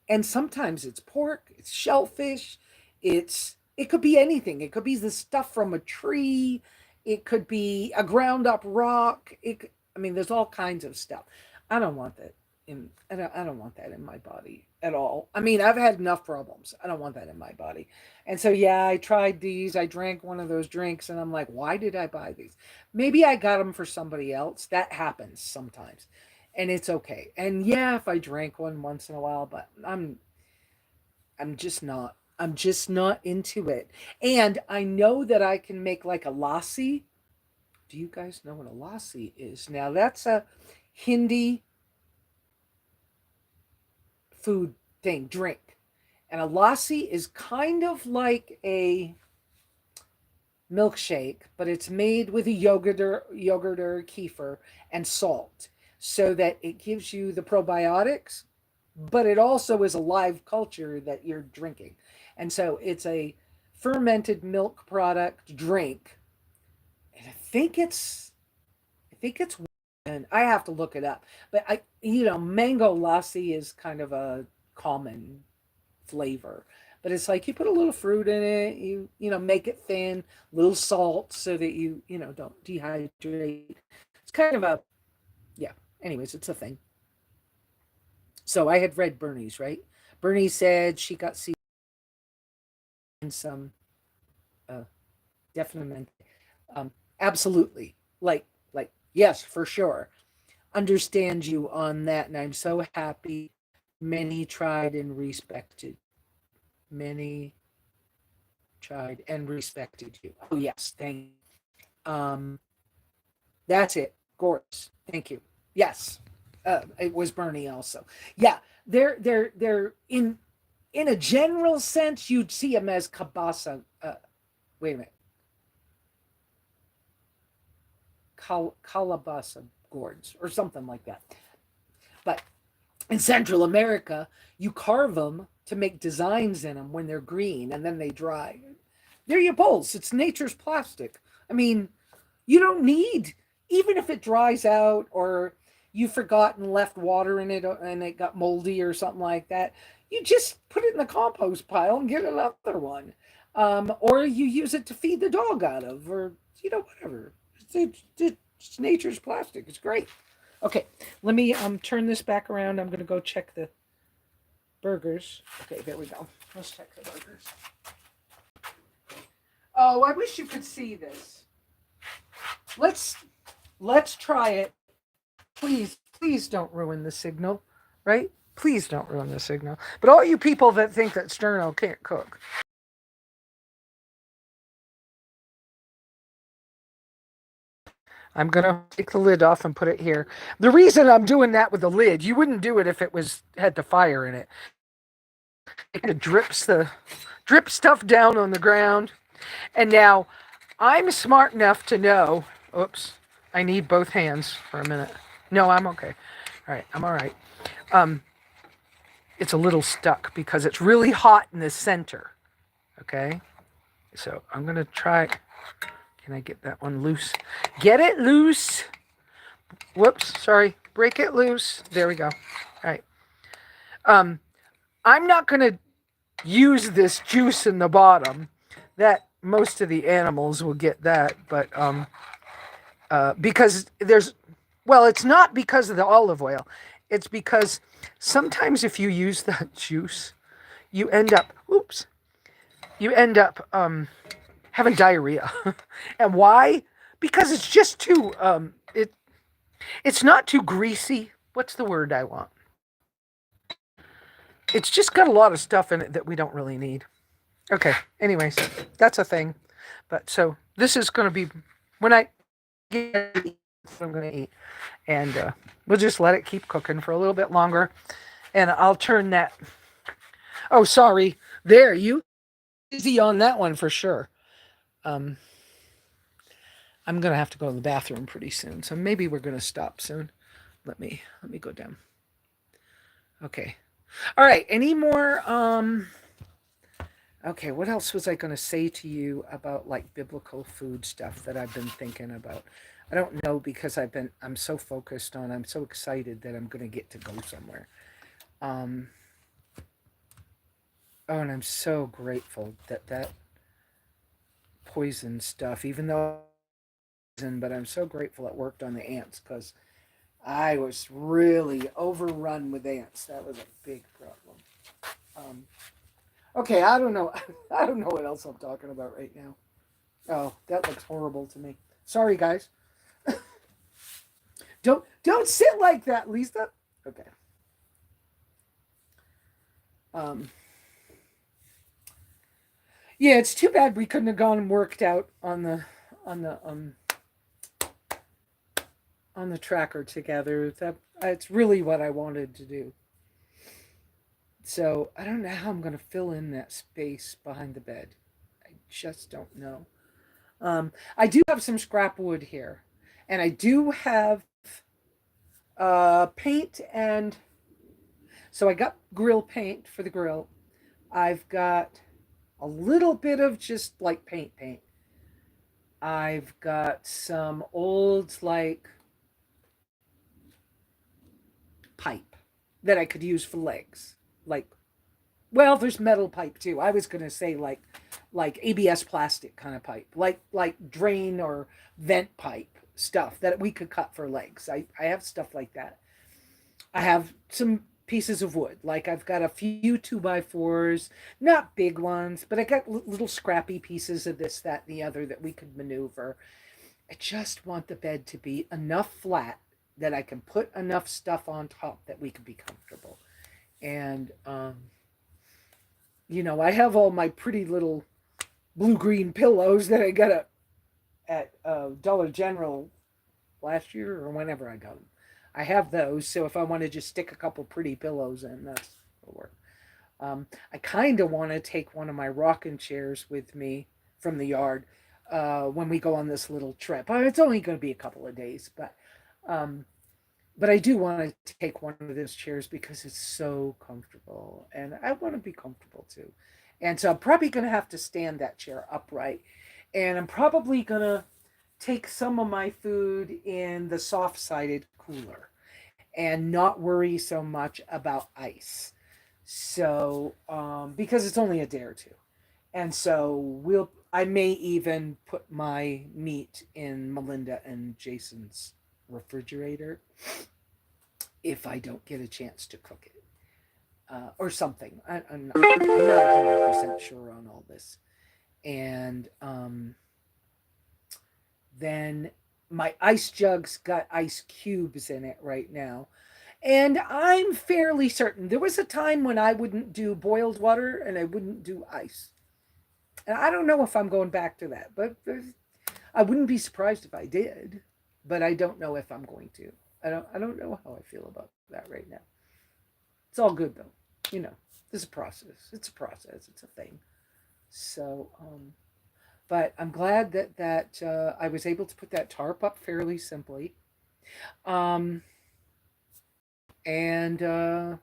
[SPEAKER 1] And sometimes it's pork, it's shellfish, it could be anything. It could be the stuff from a tree, it could be a ground up rock. I mean, there's all kinds of stuff. I don't want that I don't want that in my body at all. I mean, I've had enough problems. I don't want that in my body. And so yeah, I tried these. I drank one of those drinks and I'm like, why did I buy these? Maybe I got them for somebody else. That happens sometimes. And it's okay. And yeah, if I drank one once in a while, but I'm just not. I'm just not into it. And I know that I can make like a lassi. Do you guys know what a lassi is? Now that's a Hindi food thing, drink. And a lassi is kind of like a milkshake, but it's made with a yogurt or kefir and salt so that it gives you the probiotics, but it also is a live culture that you're drinking. And so it's a fermented milk product drink. And I think it's and I have to look it up. But mango lassi is kind of a common flavor. But it's like you put a little fruit in it, make it thin, a little salt so that don't dehydrate. It's kind of a yeah. Anyways, it's a thing. So I had read Bernie's, right? Bernie said she got C and some uh definitely absolutely. Like yes, for sure. Understand you on that, and I'm so happy many tried and respected. Many tried and respected you. Oh yes, thank you. That's it. Gorse. Thank you. Yes. It was Bernie also. Yeah, they're in a general sense, you'd see them as kabasa. Wait a minute, calabasa gourds or something like that. But in Central America, you carve them to make designs in them when they're green and then they dry. They're your bowls. It's nature's plastic. I mean, you don't need, even if it dries out or you forgot and left water in it and it got moldy or something like that, you just put it in the compost pile and get another one. Or you use it to feed the dog out of, or, whatever. It's nature's plastic. It's great. Okay, let me turn this back around. I'm going to go check the burgers. Okay, there we go. Let's check the burgers. Oh, I wish you could see this. Let's try it. Please don't ruin the signal, right? Please don't ruin the signal. But all you people that think that Sterno can't cook. I'm going to take the lid off and put it here. The reason I'm doing that with the lid, you wouldn't do it if it had the fire in it. It drips stuff down on the ground. And now I'm smart enough to know, oops, I need both hands for a minute. No, I'm okay. All right, I'm all right. It's a little stuck because it's really hot in the center. Okay? So I'm going to try. Can I get that one loose? Get it loose. Whoops, sorry. Break it loose. There we go. All right. I'm not going to use this juice in the bottom. That most of the animals will get that, but because there's, well, it's not because of the olive oil. It's because sometimes if you use that juice, you end up, oops, you end up having diarrhea. And why? Because it's just too, it's not too greasy. What's the word I want? It's just got a lot of stuff in it that we don't really need. Okay, anyways, that's a thing. But so this is going to be, when I get ready to eat, that's what I'm going to eat. And we'll just let it keep cooking for a little bit longer. And I'll turn that. Oh, sorry. There, you easy on that one for sure. Um, I'm gonna have to go to the bathroom pretty soon, so maybe we're gonna stop soon. Let me go down. Okay. All right. Any more? Okay. What else was I gonna say to you about like biblical food stuff that I've been thinking about? I don't know because I'm so focused on. I'm so excited that I'm gonna get to go somewhere. Um. Oh, and I'm so grateful that that poison stuff, even though but I'm so grateful it worked on the ants because I was really overrun with ants. That was a big problem. Um, okay, I don't know. I don't know what else I'm talking about right now. Oh, that looks horrible to me. Sorry, guys. Don't sit like that, Lisa. Okay. Um, yeah, it's too bad we couldn't have gone and worked out on the um on the tracker together. That it's really what I wanted to do. So I don't know how I'm going to fill in that space behind the bed. I just don't know. I do have some scrap wood here, and I do have paint, and so I got grill paint for the grill. I've got a little bit of just like paint. I've got some old like pipe that I could use for legs. Like, well, there's metal pipe too. I was gonna say like ABS plastic kind of pipe, like drain or vent pipe stuff that we could cut for legs. I have stuff like that. I have some pieces of wood. Like I've got a few 2x4s, not big ones, but I got little scrappy pieces of this, that, and the other that we could maneuver. I just want the bed to be enough flat that I can put enough stuff on top that we can be comfortable. And I have all my pretty little blue green pillows that I got at Dollar General last year or whenever I got them. I have those, so if I want to just stick a couple pretty pillows in, that's will work. I kind of want to take one of my rocking chairs with me from the yard when we go on this little trip. It's only going to be a couple of days, um, but I do want to take one of those chairs because it's so comfortable, and I want to be comfortable too. And so I'm probably going to have to stand that chair upright, and I'm probably going to take some of my food in the soft-sided cooler and not worry so much about ice. So, because it's only a day or two. And so I may even put my meat in Melinda and Jason's refrigerator if I don't get a chance to cook it. Or something. I'm not 100% sure on all this. And then my ice jug's got ice cubes in it right now. And I'm fairly certain there was a time when I wouldn't do boiled water and I wouldn't do ice. And I don't know if I'm going back to that, but I wouldn't be surprised if I did, but I don't know if I'm going to. I don't know how I feel about that right now. It's all good though. You know, it's a process. It's a process. It's a thing. So, but I'm glad that I was able to put that tarp up fairly simply. Um, and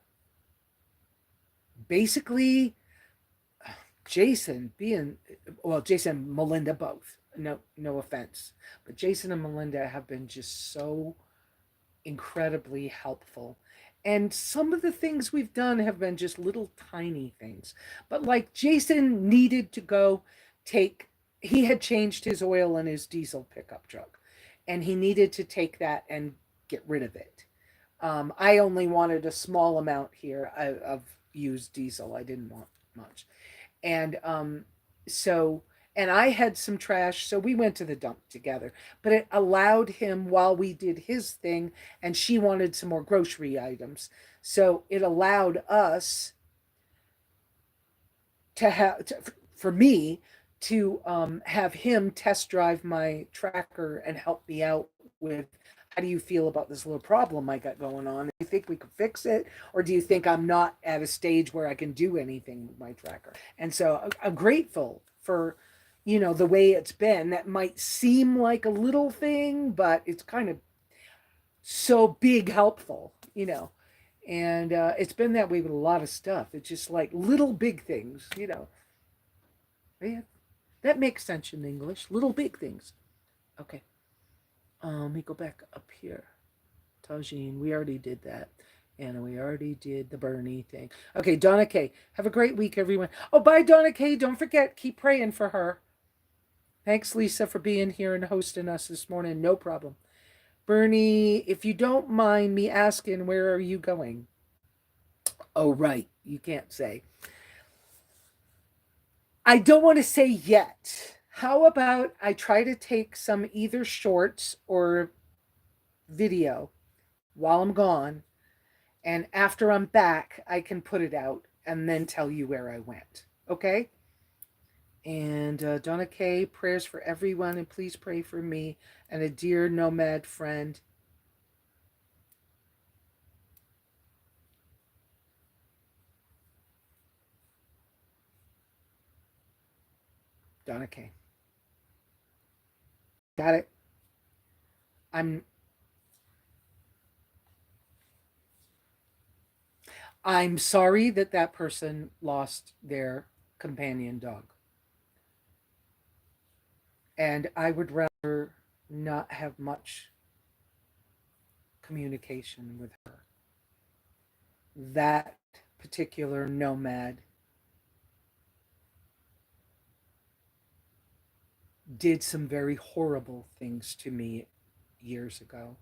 [SPEAKER 1] basically, Jason being Jason and Melinda both. No offense, but Jason and Melinda have been just so incredibly helpful. And some of the things we've done have been just little tiny things. But like Jason needed to go take he had changed his oil in his diesel pickup truck, and he needed to take that and get rid of it. I only wanted a small amount here of used diesel. I didn't want much. And so, and I had some trash, so we went to the dump together. But it allowed him, while we did his thing, and she wanted some more grocery items. So it allowed us to have, for me, to have him test drive my tracker and help me out with, how do you feel about this little problem I got going on? Do you think we could fix it? Or do you think I'm not at a stage where I can do anything with my tracker? And so I'm grateful for, the way it's been. That might seem like a little thing, but it's kind of so big helpful. And it's been that way with a lot of stuff. It's just like little big things. Yeah, that makes sense in English. Little big things. Okay. Let me go back up here. Tajine, we already did that. And we already did the Bernie thing. Okay, Donna K. Have a great week, everyone. Oh, bye, Donna K. Don't forget, keep praying for her. Thanks, Lesa, for being here and hosting us this morning. No problem. Bernie, if you don't mind me asking, where are you going? Oh, right. You can't say. I don't want to say yet. How about I try to take some either shorts or video while I'm gone, and after I'm back, I can put it out and then tell you where I went. Okay? And Donna K, prayers for everyone, and please pray for me and a dear Nomad friend. Donna K. Got it. I'm sorry that that person lost their companion dog. And I would rather not have much communication with her. That particular nomad did some very horrible things to me years ago.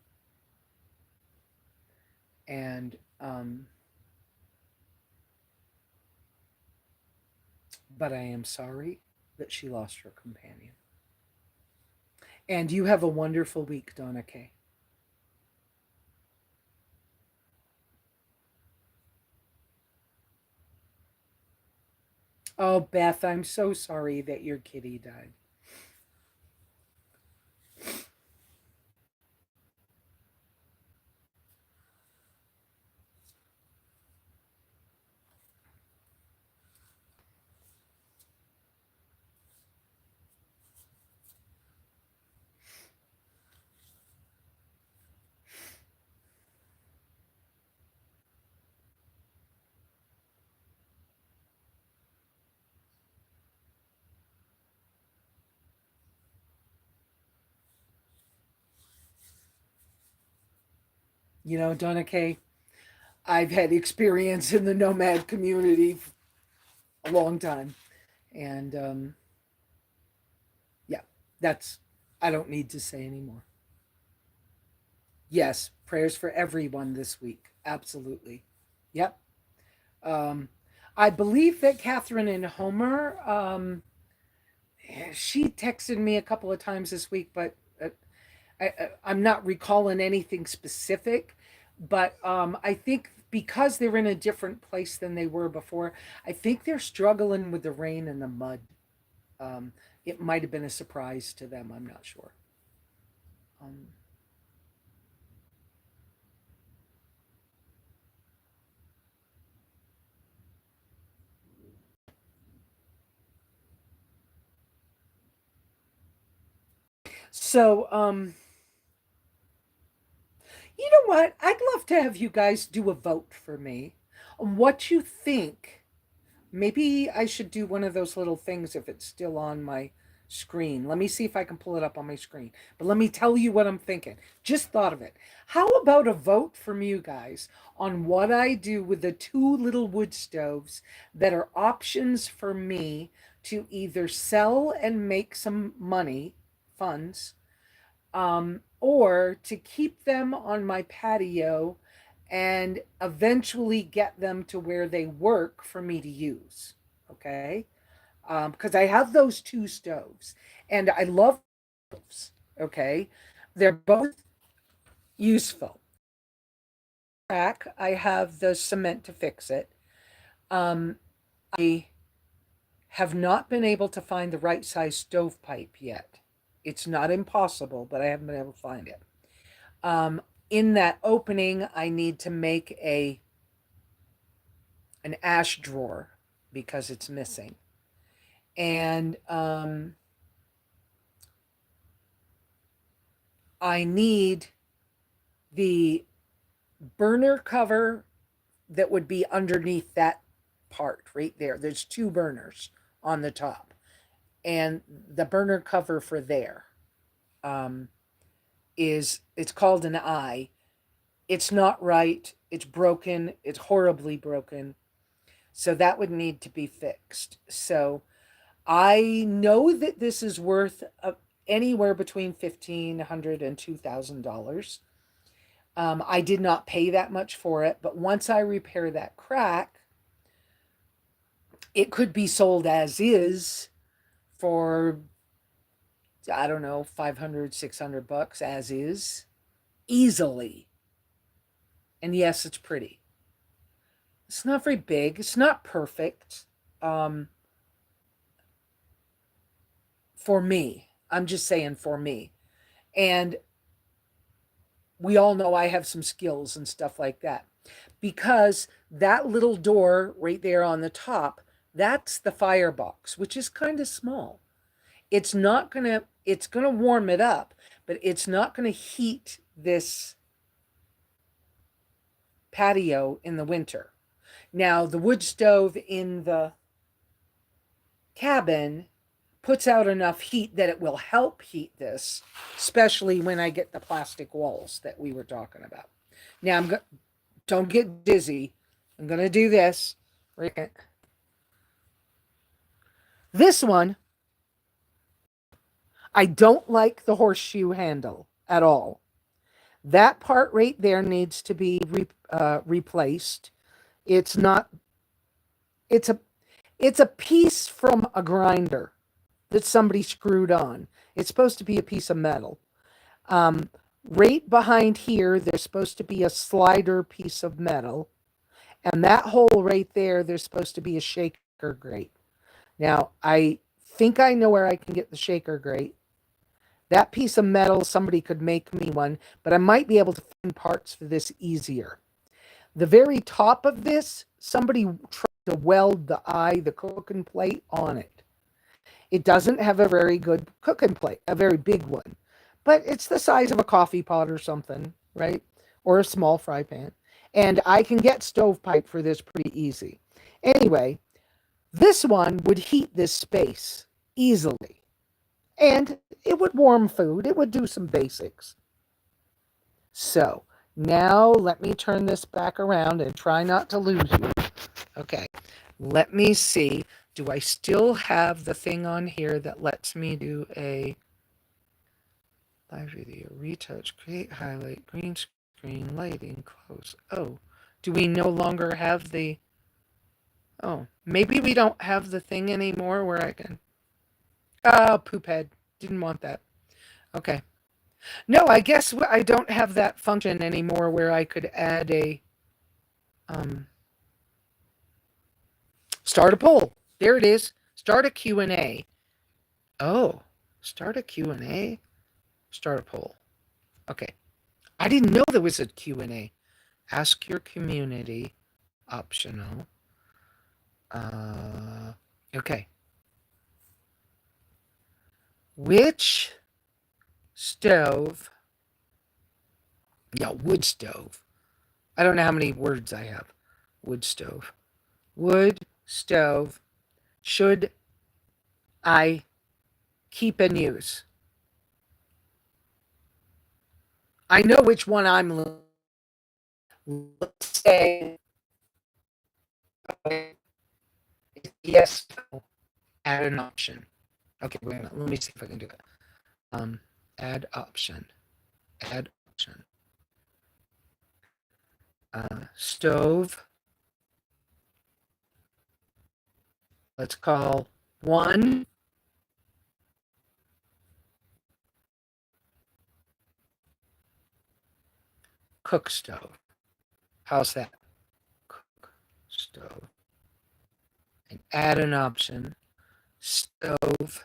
[SPEAKER 1] And but I am sorry that she lost her companion. And you have a wonderful week, Donna K. Oh, Beth, I'm so sorry that your kitty died. Donna K, I've had experience in the nomad community a long time. And yeah, that's, I don't need to say anymore. Yes, prayers for everyone this week. Absolutely. Yep. Um, I believe that Catherine and Homer, she texted me a couple of times this week, but I'm not recalling anything specific. But I think because they're in a different place than they were before, I think they're struggling with the rain and the mud. Um, it might have been a surprise to them. I'm not sure. Um, so, you know what? I'd love to have you guys do a vote for me on what you think. Maybe I should do one of those little things if it's still on my screen. Let me see if I can pull it up on my screen. But let me tell you what I'm thinking. Just thought of it. How about a vote from you guys on what I do with the two little wood stoves that are options for me to either sell and make some money, funds, or to keep them on my patio and eventually get them to where they work for me to use. Okay. Because I have those two stoves and I love stoves. Okay. They're both useful. I have the cement to fix it. I have not been able to find the right size stovepipe yet. It's not impossible, but I haven't been able to find it. Um, in that opening, I need to make an ash drawer because it's missing. And I need the burner cover that would be underneath that part right there. There's two burners on the top. And the burner cover for there um, it's called an eye. It's not right. It's broken. It's horribly broken. So that would need to be fixed. So I know that this is worth anywhere between $1,500 and $2,000. I did not pay that much for it, but once I repair that crack, it could be sold as is for, I don't know, 500, $600 as is, easily. And yes, it's pretty. It's not very big. It's not perfect. Um, for me, I'm just saying for me. And we all know I have some skills and stuff like that. Because that little door right there on the top, that's the firebox, which is kind of small. It's gonna warm it up, but it's not gonna heat this patio in the winter. Now, the wood stove in the cabin puts out enough heat that it will help heat this, especially when I get the plastic walls that we were talking about. Now, don't get dizzy. I'm going to do this. This one, I don't like the horseshoe handle at all. That part right there needs to be replaced. It's not, it's a, it's a piece from a grinder that somebody screwed on. It's supposed to be a piece of metal. Um, right behind here, there's supposed to be a slider piece of metal. And that hole right there, there's supposed to be a shaker grate. Now, I think I know where I can get the shaker grate. That piece of metal, somebody could make me one, but I might be able to find parts for this easier. The very top of this, somebody tried to weld the cooking plate on it. It doesn't have a very good cooking plate, a very big one, but it's the size of a coffee pot or something, right? Or a small fry pan. And I can get stovepipe for this pretty easy. Anyway, this one would heat this space easily. And it would warm food. It would do some basics. So now let me turn this back around and try not to lose you. Okay, let me see. Do I still have the thing on here that lets me do a live video, retouch, create highlight, green screen, lighting, close? Oh, do we no longer have the... Oh, maybe we don't have the thing anymore where I can... Oh, poop head. Didn't want that. Okay. No, I guess I don't have that function anymore where I could add a... Start a poll. There it is. Start a Q&A. Oh, start a Q&A? Start a poll. Okay. I didn't know there was a Q&A. Ask your community. Optional. Okay. Which stove... Yeah, wood stove. I don't know how many words I have. Wood stove. Wood stove should I keep and use. I know which one I'm looking. Let's say yes, no, add an option. Okay, wait a minute. Let me see if I can do it. Add option. Add option. Stove. Let's call 1 cook stove. How's that? Cook stove. And add an option. Stove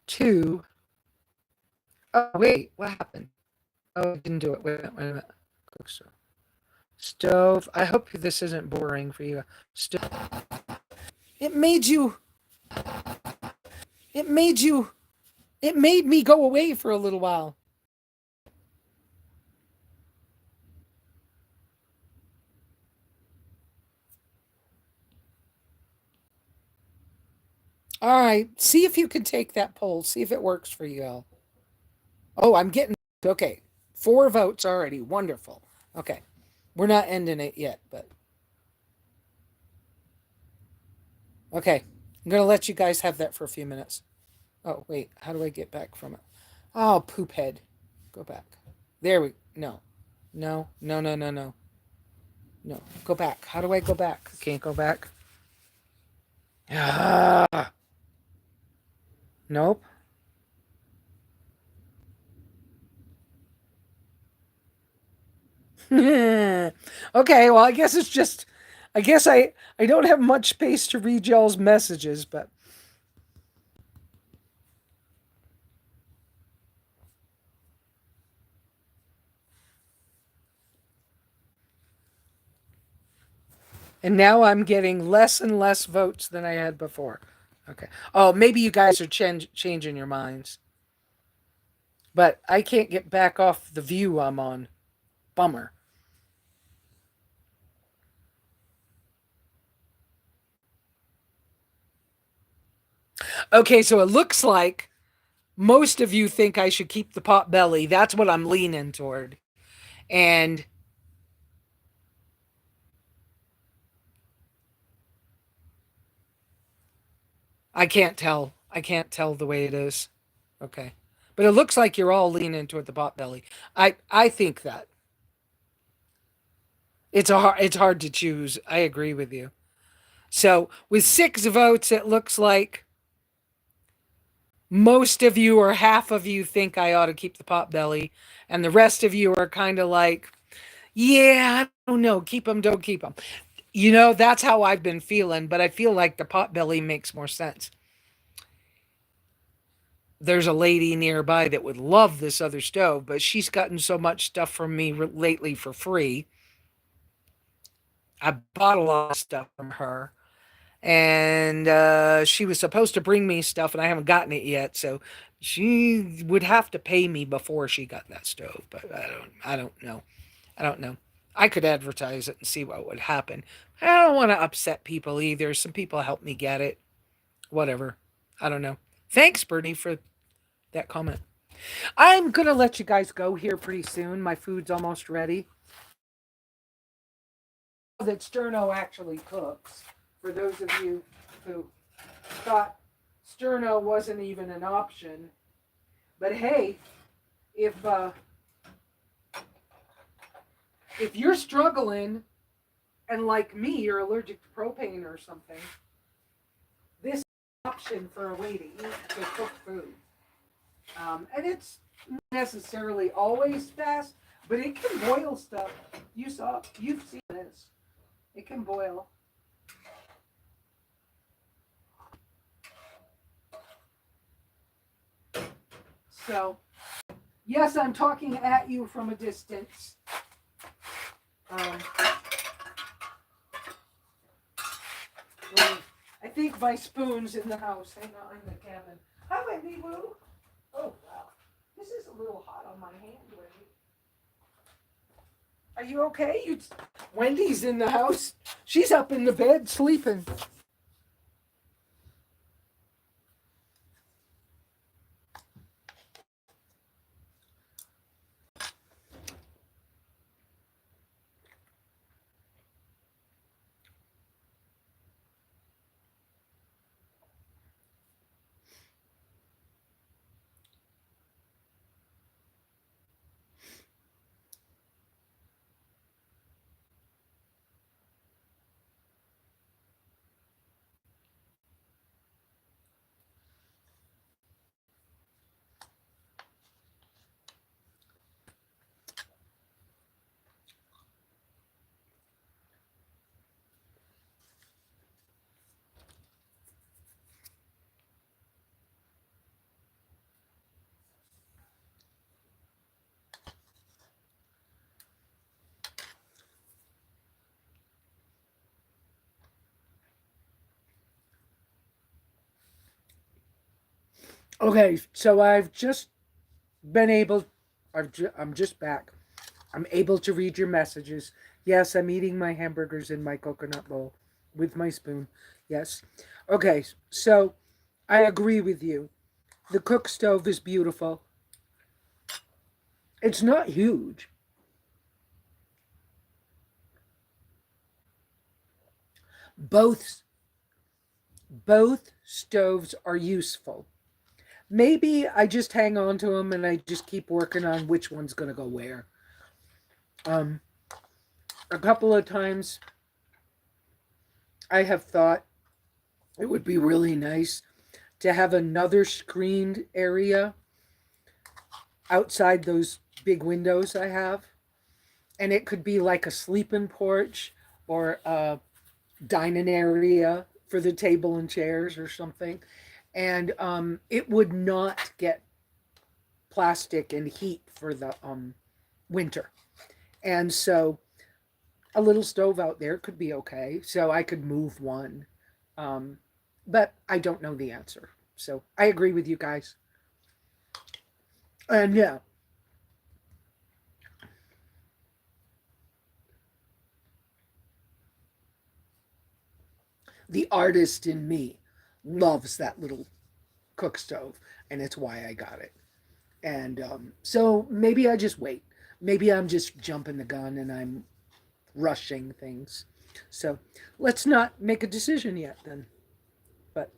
[SPEAKER 1] 2. Oh, wait, what happened? Oh, I didn't do it. Wait a minute. Cook stove. Stove. I hope this isn't boring for you. Stove. It made you. It made you. It made me go away for a little while. All right. See if you can take that poll. See if it works for you all. Oh, I'm getting. Okay. 4 votes already. Wonderful. Okay. We're not ending it yet, but. Okay. I'm going to let you guys have that for a few minutes. Oh, wait. How do I get back from it? Oh, poop head. Go back. There we. No. No. No, no, no, no. No. Go back. How do I go back? Can't go back. Ah. Nope. Okay, well, I guess it's just, I guess I don't have much space to read y'all's messages, but and now I'm getting less and less votes than I had before. Okay. Oh, maybe you guys are changing your minds, but I can't get back off the view I'm on. Bummer. Okay, so it looks like most of you think I should keep the pot belly. That's what I'm leaning toward. And I can't tell. I can't tell the way it is. Okay. But it looks like you're all leaning toward the pot belly. I think that. It's hard to choose. I agree with you. So, with 6 votes it looks like most of you or half of you think I ought to keep the pot belly and the rest of you are kind of like, yeah, I don't know, keep them, don't keep them. You know, that's how I've been feeling, but I feel like the pot belly makes more sense. There's a lady nearby that would love this other stove, but she's gotten so much stuff from me lately for free. I bought a lot of stuff from her, and she was supposed to bring me stuff, and I haven't gotten it yet. So she would have to pay me before she got that stove, but I don't know. I don't know. I could advertise it and see what would happen. I don't want to upset people either. Some people help me get it. Whatever. I don't know. Thanks, Bernie, for that comment. I'm going to let you guys go here pretty soon. My food's almost ready. That sterno actually cooks. For those of you who thought sterno wasn't even an option. But hey, if you're struggling and like me, you're allergic to propane or something, this is an option for a way to eat, to cook food. And it's not necessarily always fast, but it can boil stuff. You've seen this. It can boil. So, yes, I'm talking at you from a distance. I think my spoon's in the house. Hang on, in the cabin. Hi, Wendy Woo. Oh, wow. This is a little hot on my hand, Wendy. Are you okay? Wendy's in the house. She's up in the bed sleeping. Okay, so I've just been able, I'm just back. I'm able to read your messages. Yes, I'm eating my hamburgers in my coconut bowl with my spoon. Yes. Okay, so I agree with you. The cook stove is beautiful. It's not huge. Both both stoves are useful. Maybe I just hang on to them and I just keep working on which one's going to go where. Um, a couple of times I have thought it would be really nice to have another screened area outside those big windows I have. And it could be like a sleeping porch or a dining area for the table and chairs or something. And it would not get plastic and heat for the winter. And so a little stove out there could be okay. So I could move one. Um, but I don't know the answer. So I agree with you guys. And yeah, the artist in me loves that little cook stove, and it's why I got it. And so maybe I just wait. Maybe I'm just jumping the gun and I'm rushing things. So let's not make a decision yet then. But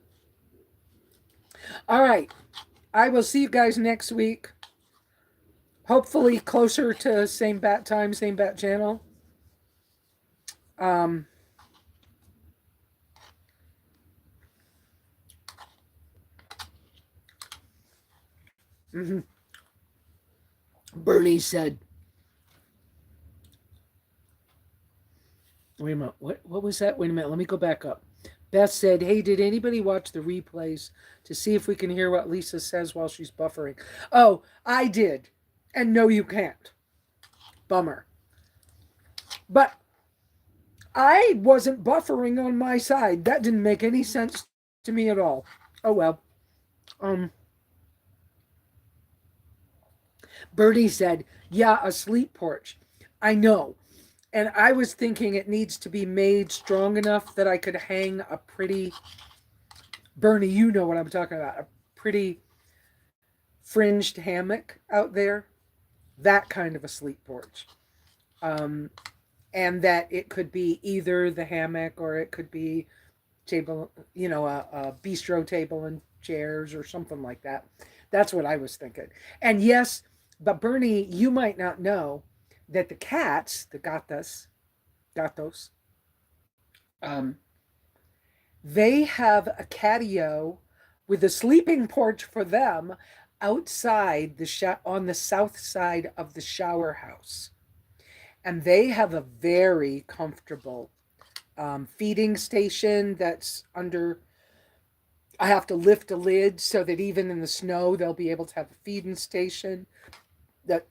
[SPEAKER 1] all right, I will see you guys next week. Hopefully closer to same bat time, same bat channel. Um, mm-hmm. Bernie said, wait a minute, what was that? Wait a minute, let me go back up. Beth said, hey, did anybody watch the replays to see if we can hear what Lesa says while she's buffering? Oh, I did. And no, you can't. Bummer. But I wasn't buffering on my side. That didn't make any sense to me at all. Oh well. Um Bertie said, yeah, a sleep porch. I know. And I was thinking it needs to be made strong enough that I could hang a pretty, Bernie, you know what I'm talking about, a pretty fringed hammock out there. That kind of a sleep porch. Um, and that it could be either the hammock or it could be table, a bistro table and chairs or something like that. That's what I was thinking. And yes, but Bernie, you might not know that the cats, the gatos, um, they have a catio with a sleeping porch for them outside on the south side of the shower house. And they have a very comfortable feeding station that's under. I have to lift a lid so that even in the snow they'll be able to have a feeding station. That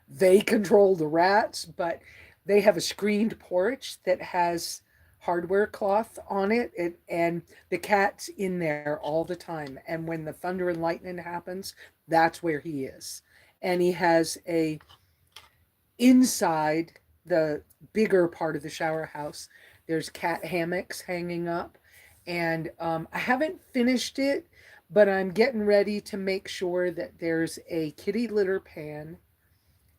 [SPEAKER 1] they control the rats, but they have a screened porch that has hardware cloth on it, and the cat's in there all the time. And when the thunder and lightning happens, that's where he is. And he has a inside the bigger part of the shower house. There's cat hammocks hanging up, and I haven't finished it, but I'm getting ready to make sure that there's a kitty litter pan,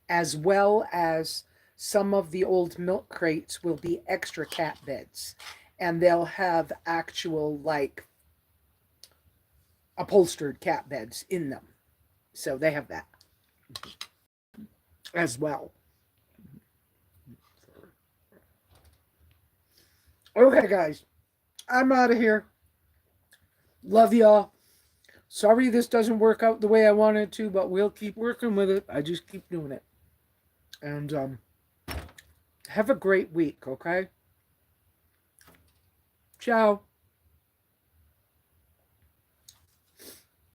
[SPEAKER 1] as well as some of the old milk crates will be extra cat beds, and they'll have actual like upholstered cat beds in them. So they have that as well. Okay, guys, I'm out of here. Love y'all. Sorry this doesn't work out the way I wanted to, but we'll keep working with it. I just keep doing it. And have a great week, okay? Ciao.